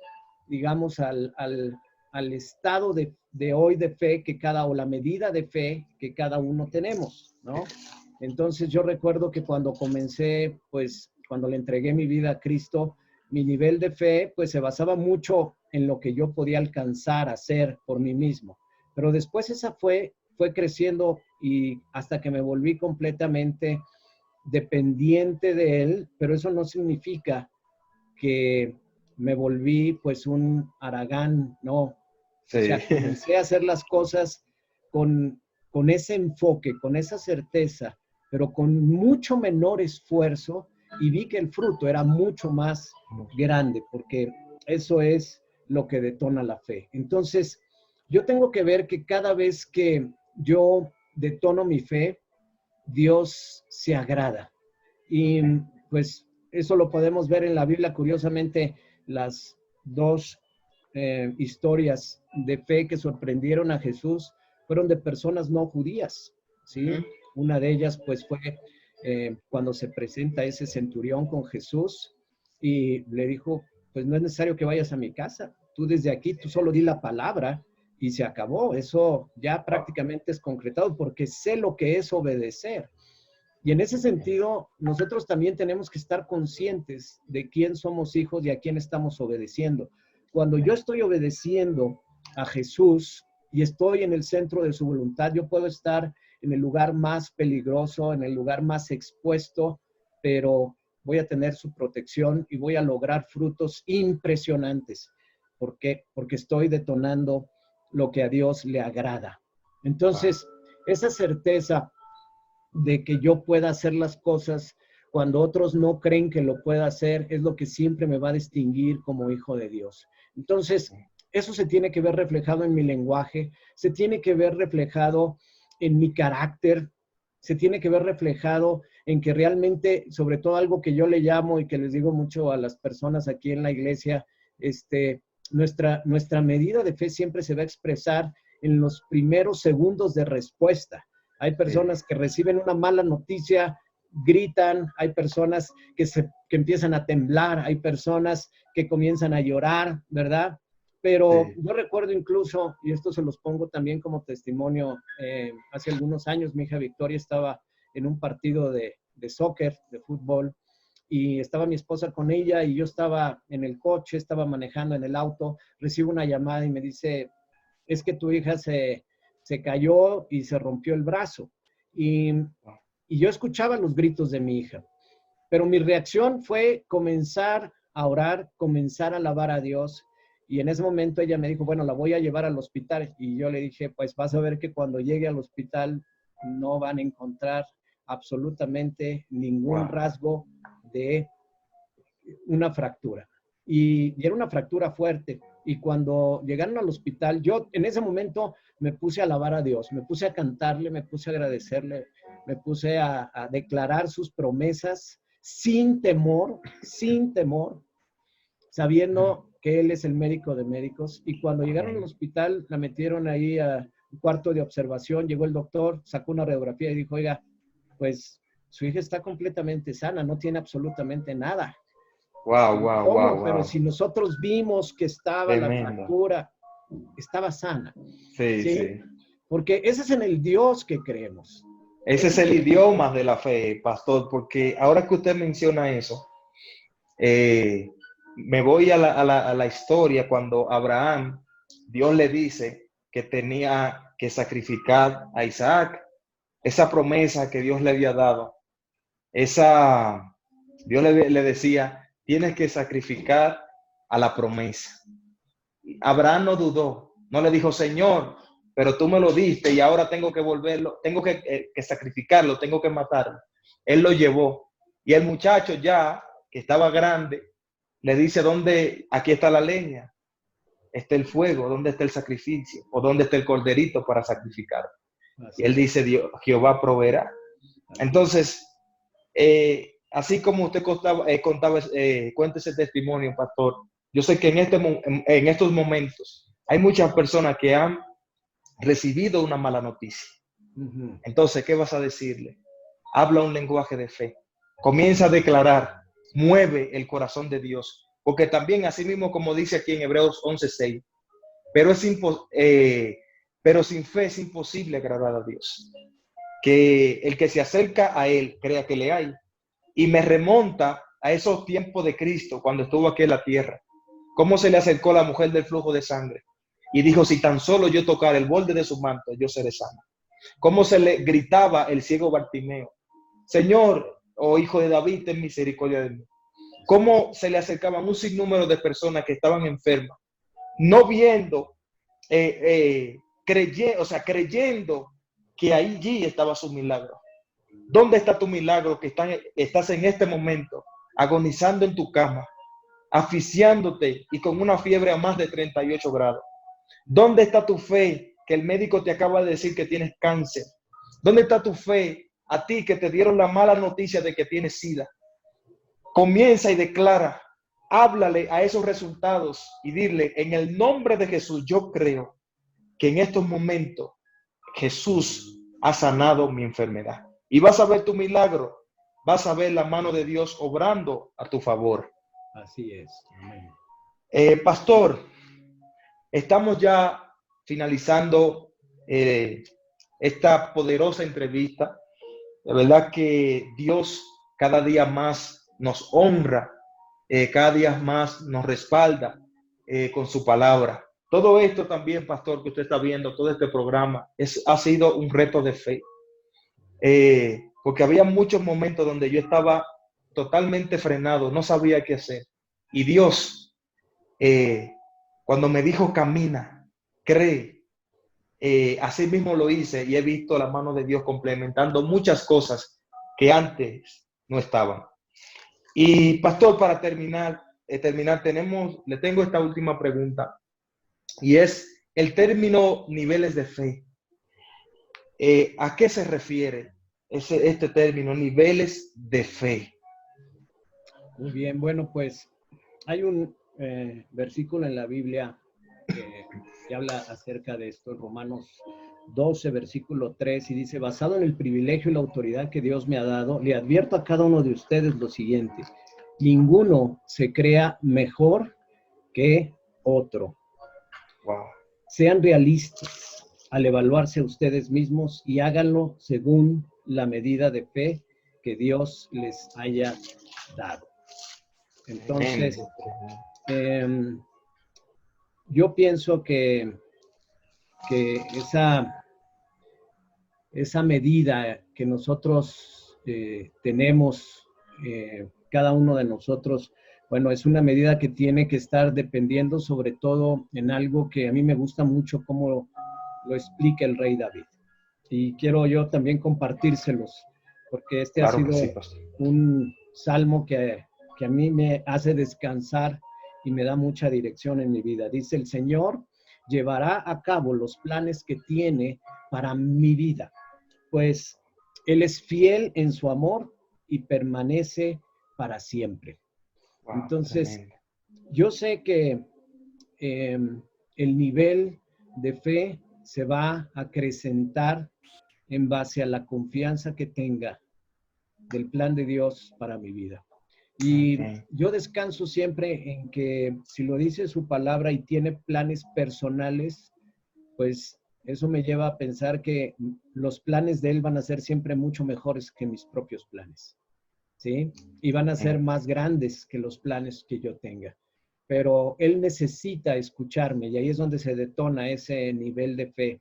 digamos, al estado de hoy de fe que o la medida de fe que cada uno tenemos, ¿no? Entonces yo recuerdo que cuando comencé, pues cuando le entregué mi vida a Cristo, mi nivel de fe pues se basaba mucho en lo que yo podía alcanzar a hacer por mí mismo. Pero después esa fue creciendo y hasta que me volví completamente dependiente de Él, pero eso no significa que me volví pues un haragán, no. Sí. O sea, comencé a hacer las cosas con ese enfoque, con esa certeza, pero con mucho menor esfuerzo y vi que el fruto era mucho más grande, porque eso es lo que detona la fe. Entonces, yo tengo que ver que cada vez que yo detono mi fe, Dios se agrada. Y pues eso lo podemos ver en la Biblia, curiosamente, las dos historias de fe que sorprendieron a Jesús fueron de personas no judías, ¿sí? Una de ellas, pues, fue cuando se presenta ese centurión con Jesús y le dijo, pues, no es necesario que vayas a mi casa. Tú desde aquí, tú solo di la palabra y se acabó. Eso ya prácticamente es concretado porque sé lo que es obedecer. Y en ese sentido, nosotros también tenemos que estar conscientes de quién somos hijos y a quién estamos obedeciendo. Cuando yo estoy obedeciendo a Jesús y estoy en el centro de su voluntad, yo puedo estar en el lugar más peligroso, en el lugar más expuesto, pero voy a tener su protección y voy a lograr frutos impresionantes. ¿Por qué? Porque estoy detonando lo que a Dios le agrada. Entonces, esa certeza de que yo pueda hacer las cosas cuando otros no creen que lo pueda hacer es lo que siempre me va a distinguir como hijo de Dios. Entonces, eso se tiene que ver reflejado en mi lenguaje, se tiene que ver reflejado en mi carácter, se tiene que ver reflejado en que realmente, sobre todo algo que yo le llamo y que les digo mucho a las personas aquí en la iglesia, nuestra medida de fe siempre se va a expresar en los primeros segundos de respuesta. Hay personas que reciben una mala noticia, gritan, hay personas que empiezan a temblar, hay personas que comienzan a llorar, ¿verdad? Pero yo recuerdo incluso, y esto se los pongo también como testimonio, hace algunos años mi hija Victoria estaba en un partido de soccer, de fútbol, y estaba mi esposa con ella y yo estaba en el coche, estaba manejando en el auto, recibo una llamada y me dice, es que tu hija se cayó y se rompió el brazo. Y yo escuchaba los gritos de mi hija, pero mi reacción fue comenzar a orar, comenzar a alabar a Dios. Y en ese momento ella me dijo, bueno, la voy a llevar al hospital. Y yo le dije, pues vas a ver que cuando llegue al hospital no van a encontrar absolutamente ningún rasgo de una fractura. Y era una fractura fuerte. Y cuando llegaron al hospital, yo en ese momento me puse a alabar a Dios, me puse a cantarle, me puse a agradecerle, me puse a declarar sus promesas sin temor, sabiendo que Él es el médico de médicos. Y cuando llegaron al hospital, la metieron ahí a un cuarto de observación, llegó el doctor, sacó una radiografía y dijo, oiga, pues su hija está completamente sana, no tiene absolutamente nada. Wow. Pero si nosotros vimos que estaba la fractura, estaba sana. Sí. Porque ese es en el Dios que creemos. Ese es el idioma de la fe, pastor, porque ahora que usted menciona eso, me voy a la historia cuando Abraham, Dios le dice que tenía que sacrificar a Isaac, esa promesa que Dios le había dado, Dios le decía, tienes que sacrificar a la promesa. Abraham no dudó, no le dijo, Señor, pero tú me lo diste y ahora tengo que volverlo, tengo que sacrificarlo, tengo que matarlo. Él lo llevó y el muchacho ya, que estaba grande, le dice, aquí está la leña, está el fuego, ¿dónde está el sacrificio? ¿O dónde está el corderito para sacrificar? Y él dice, Jehová proveerá. Entonces, así como usted cuenta ese testimonio, pastor, yo sé que en estos momentos hay muchas personas que han recibido una mala noticia. Entonces, ¿qué vas a decirle? Habla un lenguaje de fe. Comienza a declarar, mueve el corazón de Dios. Porque también, así mismo como dice aquí en Hebreos 11:6, pero sin fe es imposible agradar a Dios. Que el que se acerca a Él crea que le hay. Y me remonta a esos tiempos de Cristo, cuando estuvo aquí en la tierra. Cómo se le acercó la mujer del flujo de sangre y dijo, si tan solo yo tocar el borde de su manto, yo seré sana. Cómo se le gritaba el ciego Bartimeo, Señor, oh hijo de David, ten misericordia de mí. Cómo se le acercaban un sinnúmero de personas que estaban enfermas, no viendo, creyendo que allí estaba su milagro. ¿Dónde está tu milagro que estás en este momento agonizando en tu cama, asfixiándote y con una fiebre a más de 38 grados? ¿Dónde está tu fe que el médico te acaba de decir que tienes cáncer? ¿Dónde está tu fe a ti que te dieron la mala noticia de que tienes SIDA? Comienza y declara, háblale a esos resultados y dile, en el nombre de Jesús, yo creo que en estos momentos Jesús ha sanado mi enfermedad. Y vas a ver tu milagro, vas a ver la mano de Dios obrando a tu favor. Así es. Amén. Pastor, estamos ya finalizando esta poderosa entrevista. De verdad que Dios cada día más nos honra, cada día más nos respalda con su palabra. Todo esto también, pastor, que usted está viendo, todo este programa, ha sido un reto de fe. Porque había muchos momentos donde yo estaba totalmente frenado, no sabía qué hacer. Y Dios, cuando me dijo camina, cree, así mismo lo hice y he visto la mano de Dios complementando muchas cosas que antes no estaban. Y pastor, para terminar, le tengo esta última pregunta y es el término niveles de fe. ¿A qué se refiere este término, niveles de fe? Muy bien, bueno, pues hay un versículo en la Biblia que habla acerca de esto, en Romanos 12, versículo 3, y dice: basado en el privilegio y la autoridad que Dios me ha dado, le advierto a cada uno de ustedes lo siguiente: ninguno se crea mejor que otro. Wow. Sean realistas al evaluarse a ustedes mismos y háganlo según la medida de fe que Dios les haya dado. Entonces, yo pienso que esa medida que nosotros tenemos, cada uno de nosotros, bueno, es una medida que tiene que estar dependiendo sobre todo en algo que a mí me gusta mucho, como lo explica el rey David. Y quiero yo también compartírselos, porque este Claro ha sido sí, un salmo que a mí me hace descansar y me da mucha dirección en mi vida. Dice: el Señor llevará a cabo los planes que tiene para mi vida, pues Él es fiel en su amor y permanece para siempre. Wow, Entonces, tremendo. yo sé que el nivel de fe se va a acrecentar en base a la confianza que tenga del plan de Dios para mi vida. Y yo descanso siempre en que si lo dice su palabra y tiene planes personales, pues eso me lleva a pensar que los planes de Él van a ser siempre mucho mejores que mis propios planes, ¿sí? Y van a ser más grandes que los planes que yo tenga. Pero Él necesita escucharme y ahí es donde se detona ese nivel de fe.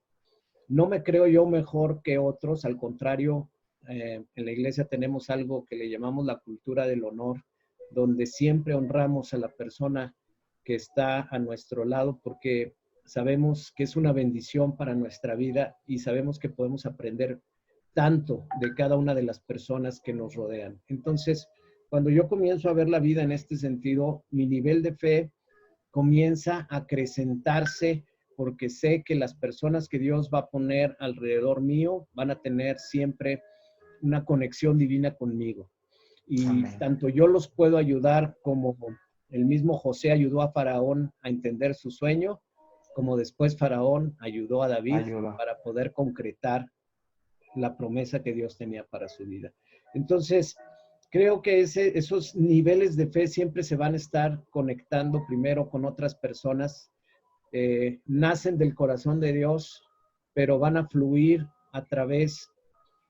No me creo yo mejor que otros, al contrario, en la iglesia tenemos algo que le llamamos la cultura del honor, donde siempre honramos a la persona que está a nuestro lado, porque sabemos que es una bendición para nuestra vida y sabemos que podemos aprender tanto de cada una de las personas que nos rodean. Entonces, cuando yo comienzo a ver la vida en este sentido, mi nivel de fe comienza a acrecentarse, porque sé que las personas que Dios va a poner alrededor mío van a tener siempre una conexión divina conmigo. Y Amén. tanto yo los puedo ayudar como el mismo José ayudó a Faraón a entender su sueño, como después Faraón ayudó a David para poder concretar la promesa que Dios tenía para su vida. Entonces, creo que esos niveles de fe siempre se van a estar conectando primero con otras personas. Nacen del corazón de Dios, pero van a fluir a través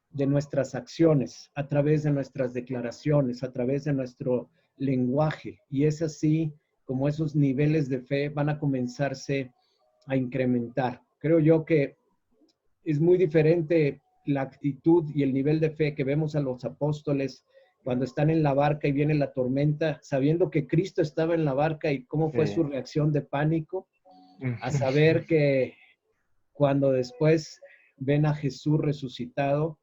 de nuestras acciones, a través de nuestras declaraciones, a través de nuestro lenguaje. Y es así como esos niveles de fe van a comenzarse a incrementar. Creo yo que es muy diferente la actitud y el nivel de fe que vemos a los apóstoles cuando están en la barca y viene la tormenta, sabiendo que Cristo estaba en la barca y cómo fue su reacción de pánico, a saber que cuando después ven a Jesús resucitado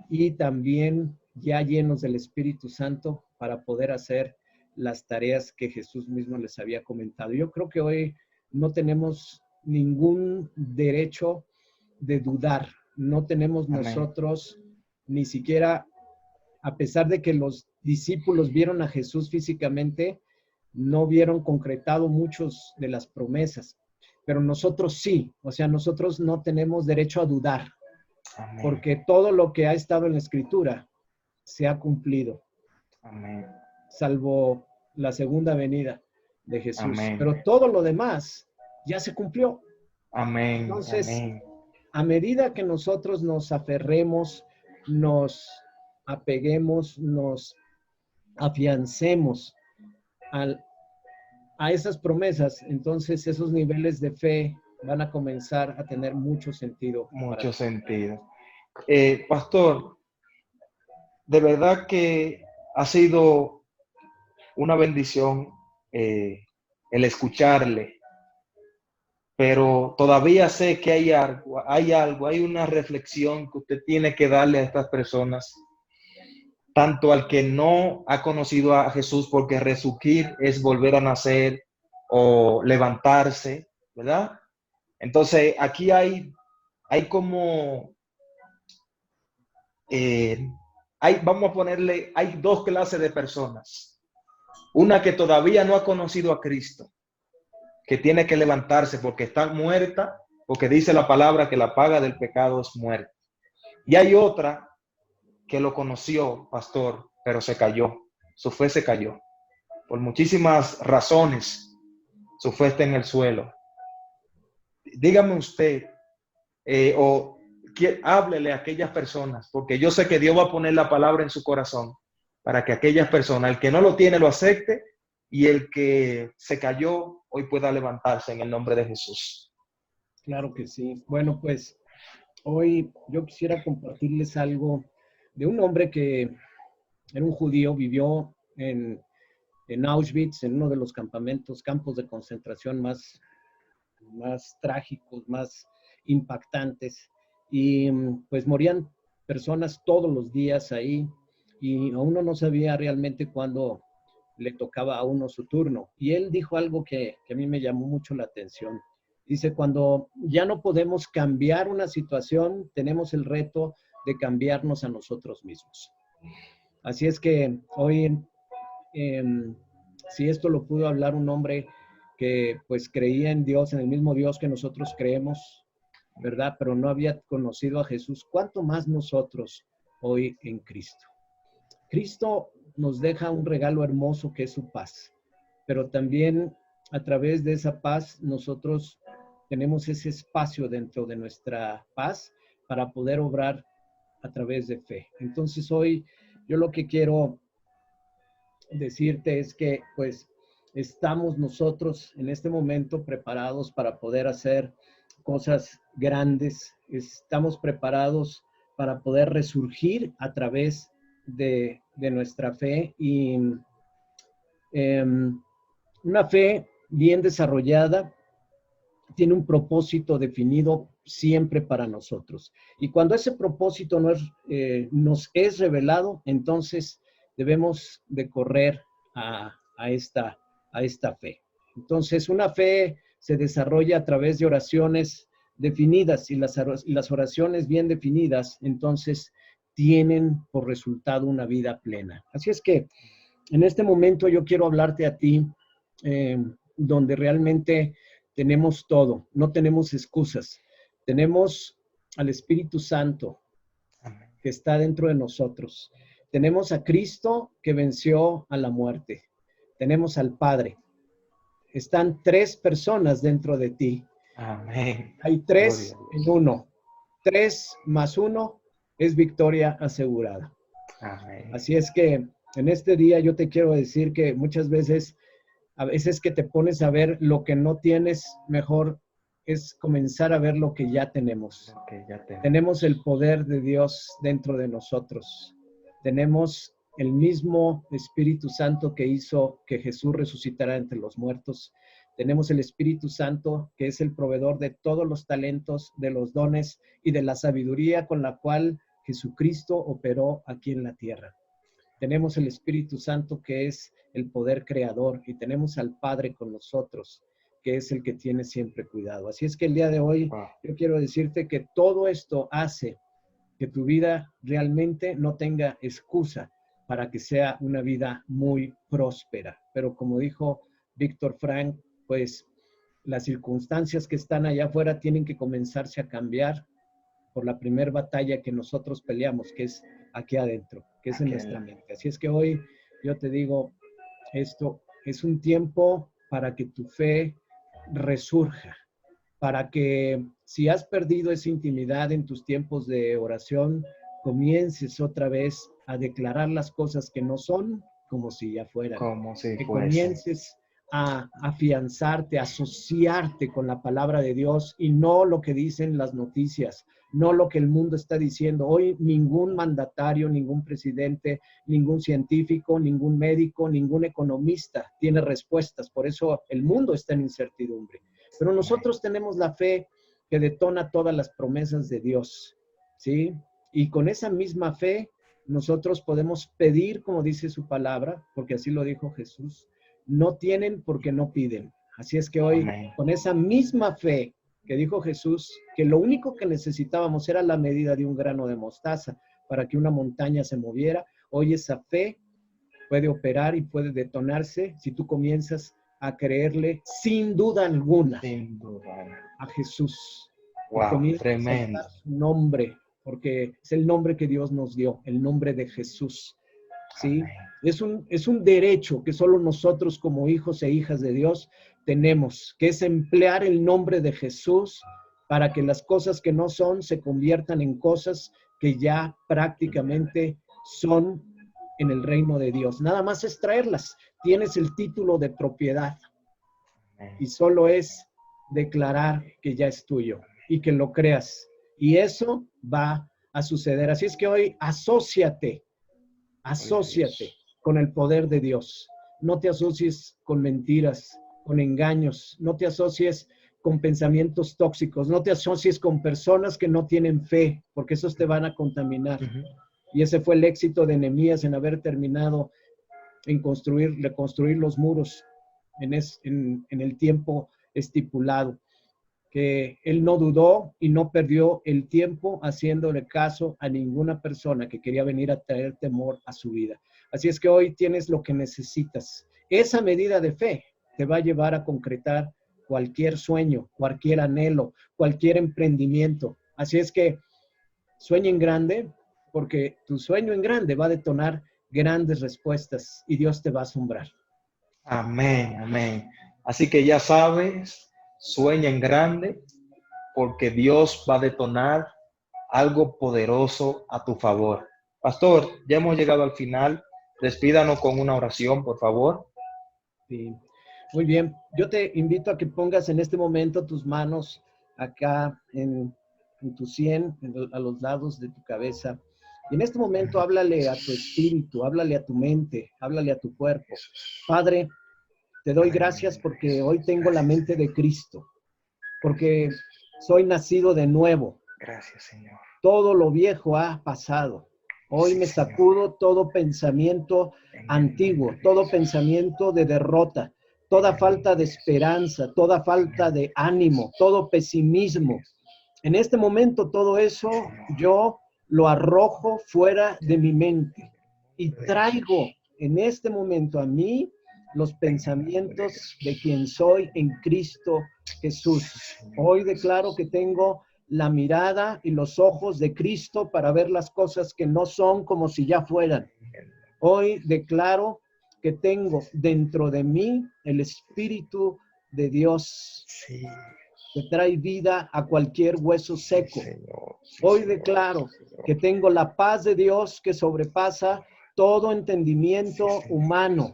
y también ya llenos del Espíritu Santo para poder hacer las tareas que Jesús mismo les había comentado. Yo creo que hoy no tenemos ningún derecho de dudar. No tenemos nosotros ni siquiera, a pesar de que los discípulos vieron a Jesús físicamente, no vieron concretado muchos de las promesas, pero nosotros sí, o sea, nosotros no tenemos derecho a dudar, porque todo lo que ha estado en la Escritura se ha cumplido, salvo la segunda venida de Jesús. Pero todo lo demás ya se cumplió. Entonces, a medida que nosotros nos aferremos, nos apeguemos, nos afiancemos a esas promesas, entonces esos niveles de fe van a comenzar a tener mucho sentido. Mucho sentido. Pastor, de verdad que ha sido una bendición el escucharle, pero todavía sé que hay una reflexión que usted tiene que darle a estas personas, tanto al que no ha conocido a Jesús, porque resurgir es volver a nacer o levantarse, ¿verdad? Entonces, aquí hay como, vamos a ponerle, hay dos clases de personas. Una que todavía no ha conocido a Cristo, que tiene que levantarse porque está muerta, porque dice la palabra que la paga del pecado es muerte. Y hay otra que lo conoció, pastor, pero se cayó. Su fe se cayó. Por muchísimas razones, su fe está en el suelo. Dígame usted, háblele a aquellas personas, porque yo sé que Dios va a poner la palabra en su corazón para que aquellas personas, el que no lo tiene, lo acepte, y el que se cayó hoy pueda levantarse en el nombre de Jesús. Claro que sí. Bueno, pues hoy yo quisiera compartirles algo de un hombre que era un judío, vivió en Auschwitz, en uno de los campos de concentración más trágicos, más impactantes. Y pues morían personas todos los días ahí y uno no sabía realmente cuándo le tocaba a uno su turno. Y él dijo algo que a mí me llamó mucho la atención. Dice, cuando ya no podemos cambiar una situación, tenemos el reto de cambiarnos a nosotros mismos. Así es que hoy, si esto lo pudo hablar un hombre que pues creía en Dios, en el mismo Dios que nosotros creemos, ¿verdad? Pero no había conocido a Jesús, ¿cuánto más nosotros hoy en Cristo? Cristo nos deja un regalo hermoso que es su paz, pero también a través de esa paz nosotros tenemos ese espacio dentro de nuestra paz para poder obrar a través de fe. Entonces hoy yo lo que quiero decirte es que pues estamos nosotros en este momento preparados para poder hacer cosas grandes, estamos preparados para poder resurgir a través de nuestra fe y una fe bien desarrollada tiene un propósito definido siempre para nosotros. Y cuando ese propósito nos es revelado, entonces debemos de correr a esta fe. Entonces, una fe se desarrolla a través de oraciones definidas y las oraciones bien definidas, entonces tienen por resultado una vida plena. Así es que en este momento yo quiero hablarte a ti, donde realmente tenemos todo, no tenemos excusas. Tenemos al Espíritu Santo que está dentro de nosotros. Tenemos a Cristo que venció a la muerte. Tenemos al Padre. Están 3 personas dentro de ti. Amén. Hay 3 en 1. 3 más 1 es victoria asegurada. Amén. Así es que en este día yo te quiero decir que muchas veces, a veces que te pones a ver lo que no tienes, mejor es comenzar a ver lo que ya tenemos. Tenemos el poder de Dios dentro de nosotros. Tenemos el mismo Espíritu Santo que hizo que Jesús resucitara entre los muertos. Tenemos el Espíritu Santo que es el proveedor de todos los talentos, de los dones y de la sabiduría con la cual Jesucristo operó aquí en la tierra. Tenemos el Espíritu Santo que es el poder creador y tenemos al Padre con nosotros, que es el que tiene siempre cuidado. Así es que el día de hoy yo quiero decirte que todo esto hace que tu vida realmente no tenga excusa para que sea una vida muy próspera. Pero como dijo Víctor Frank, pues las circunstancias que están allá afuera tienen que comenzarse a cambiar por la primera batalla que nosotros peleamos, que es aquí adentro, que es en nuestra mente. Así es que hoy yo te digo, esto es un tiempo para que tu fe resurja, para que si has perdido esa intimidad en tus tiempos de oración, comiences otra vez a declarar las cosas que no son como si ya fueran. Como si que fuese. comiences a afianzarte, a asociarte con la palabra de Dios y no lo que dicen las noticias, no lo que el mundo está diciendo. Hoy ningún mandatario, ningún presidente, ningún científico, ningún médico, ningún economista tiene respuestas. Por eso el mundo está en incertidumbre. Pero nosotros tenemos la fe que detona todas las promesas de Dios, ¿sí? Y con esa misma fe nosotros podemos pedir, como dice su palabra, porque así lo dijo Jesús. No tienen porque no piden. Así es que hoy, Amén. con esa misma fe que dijo Jesús, que lo único que necesitábamos era la medida de un grano de mostaza para que una montaña se moviera, hoy esa fe puede operar y puede detonarse si tú comienzas a creerle sin duda alguna Sin duda. a Jesús. Y Wow, comienzas a tremendo. exaltar su nombre, porque es el nombre que Dios nos dio, el nombre de Jesús. ¿Sí? Amén. Es un derecho que solo nosotros como hijos e hijas de Dios tenemos, que es emplear el nombre de Jesús para que las cosas que no son se conviertan en cosas que ya prácticamente son en el reino de Dios. Nada más es traerlas. Tienes el título de propiedad y solo es declarar que ya es tuyo y que lo creas. Y eso va a suceder. Así es que hoy asóciate con el poder de Dios. No te asocies con mentiras, con engaños. No te asocies con pensamientos tóxicos. No te asocies con personas que no tienen fe, porque esos te van a contaminar. Y ese fue el éxito de Nehemías en haber terminado en reconstruir los muros en el tiempo estipulado. Que él no dudó y no perdió el tiempo haciéndole caso a ninguna persona que quería venir a traer temor a su vida. Así es que hoy tienes lo que necesitas. Esa medida de fe te va a llevar a concretar cualquier sueño, cualquier anhelo, cualquier emprendimiento. Así es que sueña en grande, porque tu sueño en grande va a detonar grandes respuestas y Dios te va a asombrar. Amén, amén. Así que ya sabes, sueña en grande porque Dios va a detonar algo poderoso a tu favor. Pastor, ya hemos llegado al final. Despídanos con una oración, por favor. Sí. Muy bien. Yo te invito a que pongas en este momento tus manos acá en tu sien, a los lados de tu cabeza. Y en este momento háblale a tu espíritu, háblale a tu mente, háblale a tu cuerpo. Padre, te doy gracias porque hoy tengo la mente de Cristo, porque soy nacido de nuevo. Gracias, Señor. Todo lo viejo ha pasado. Hoy me sacudo todo pensamiento antiguo, todo pensamiento de derrota, toda falta de esperanza, toda falta de ánimo, todo pesimismo. En este momento todo eso yo lo arrojo fuera de mi mente y traigo en este momento a mí los pensamientos de quien soy en Cristo Jesús. Hoy declaro que tengo la mirada y los ojos de Cristo para ver las cosas que no son como si ya fueran. Hoy declaro que tengo dentro de mí el Espíritu de Dios que trae vida a cualquier hueso seco. Hoy declaro que tengo la paz de Dios que sobrepasa todo entendimiento humano.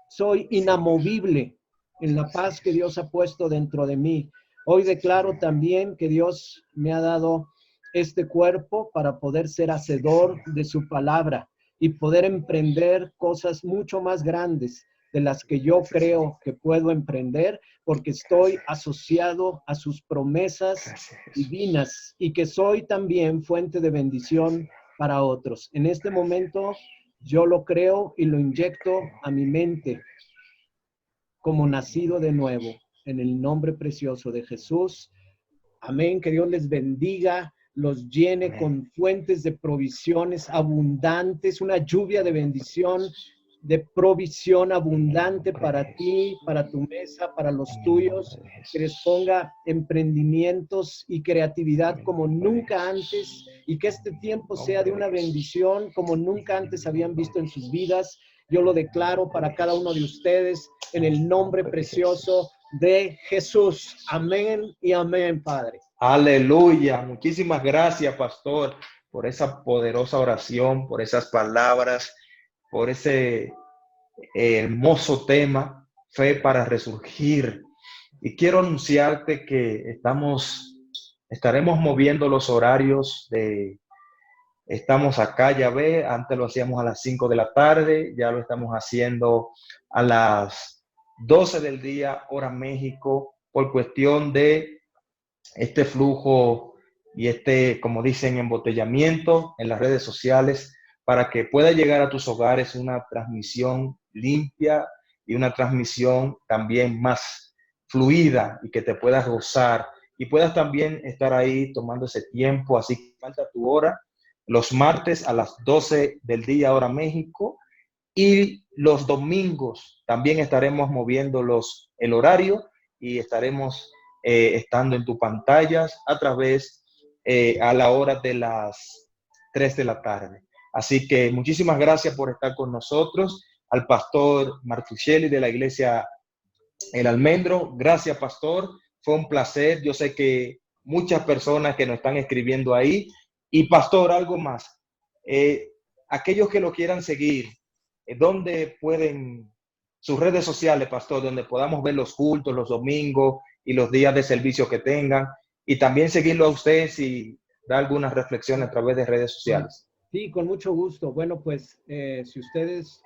Soy inamovible en la paz que Dios ha puesto dentro de mí. Hoy declaro también que Dios me ha dado este cuerpo para poder ser hacedor de su palabra y poder emprender cosas mucho más grandes de las que yo creo que puedo emprender, porque estoy asociado a sus promesas divinas y que soy también fuente de bendición para otros. En este momento yo lo creo y lo inyecto a mi mente como nacido de nuevo, en el nombre precioso de Jesús. Amén. Que Dios les bendiga, los llene con fuentes de provisiones abundantes, una lluvia de bendición, de provisión abundante para ti, para tu mesa, para los tuyos. Que les ponga emprendimientos y creatividad como nunca antes y que este tiempo sea de una bendición como nunca antes habían visto en sus vidas. Yo lo declaro para cada uno de ustedes en el nombre precioso de Jesús. Amén y amén, Padre. Aleluya. Muchísimas gracias, pastor, por esa poderosa oración, por esas palabras, por ese hermoso tema. fe para resurgir. Y quiero anunciarte que estaremos moviendo los horarios estamos acá, ya ve, antes lo hacíamos a las 5 de la tarde, ya lo estamos haciendo a las 12 del día, hora México, por cuestión de este flujo y como dicen, embotellamiento en las redes sociales, para que pueda llegar a tus hogares una transmisión limpia y una transmisión también más fluida y que te puedas gozar y puedas también estar ahí tomando ese tiempo. Así que falta tu hora, los martes a las 12 del día, hora México, y los domingos también estaremos moviendo el horario y estaremos estando en tus pantallas a través a la hora de las 3 de la tarde. Así que muchísimas gracias por estar con nosotros. Al pastor Martuchelli de la iglesia El Almendro. Gracias, pastor. Fue un placer. Yo sé que muchas personas que nos están escribiendo ahí. Y pastor, algo más. Aquellos que lo quieran seguir, ¿dónde pueden, sus redes sociales, pastor, donde podamos ver los cultos, los domingos y los días de servicio que tengan? Y también seguirlo a usted si da algunas reflexiones a través de redes sociales. Sí, con mucho gusto. Bueno, pues si ustedes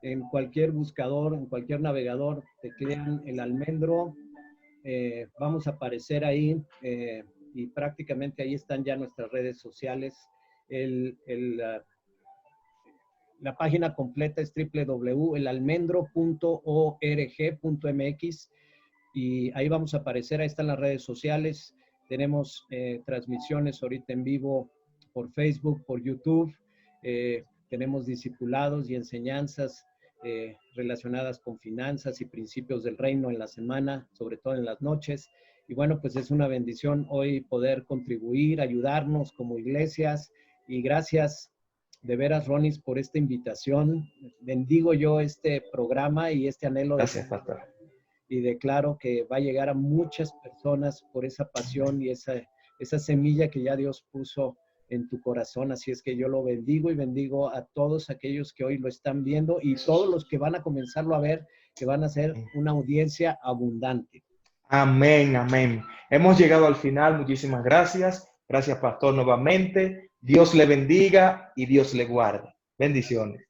en cualquier buscador, en cualquier navegador, teclean El Almendro, vamos a aparecer ahí y prácticamente ahí están ya nuestras redes sociales. La página completa es www.elalmendro.org.mx y ahí vamos a aparecer, ahí están las redes sociales. Tenemos transmisiones ahorita en vivo por Facebook, por YouTube. Tenemos discipulados y enseñanzas relacionadas con finanzas y principios del reino en la semana, sobre todo en las noches. Y bueno, pues es una bendición hoy poder contribuir, ayudarnos como iglesias. Y gracias de veras, Ronis, por esta invitación. Bendigo yo este programa y este anhelo. Gracias, pastor. Y declaro que va a llegar a muchas personas por esa pasión y esa semilla que ya Dios puso en tu corazón. Así es que yo lo bendigo y bendigo a todos aquellos que hoy lo están viendo y todos los que van a comenzarlo a ver, que van a ser una audiencia abundante. Amén, amén. Hemos llegado al final. Muchísimas gracias. Gracias, pastor, nuevamente. Dios le bendiga y Dios le guarde. Bendiciones.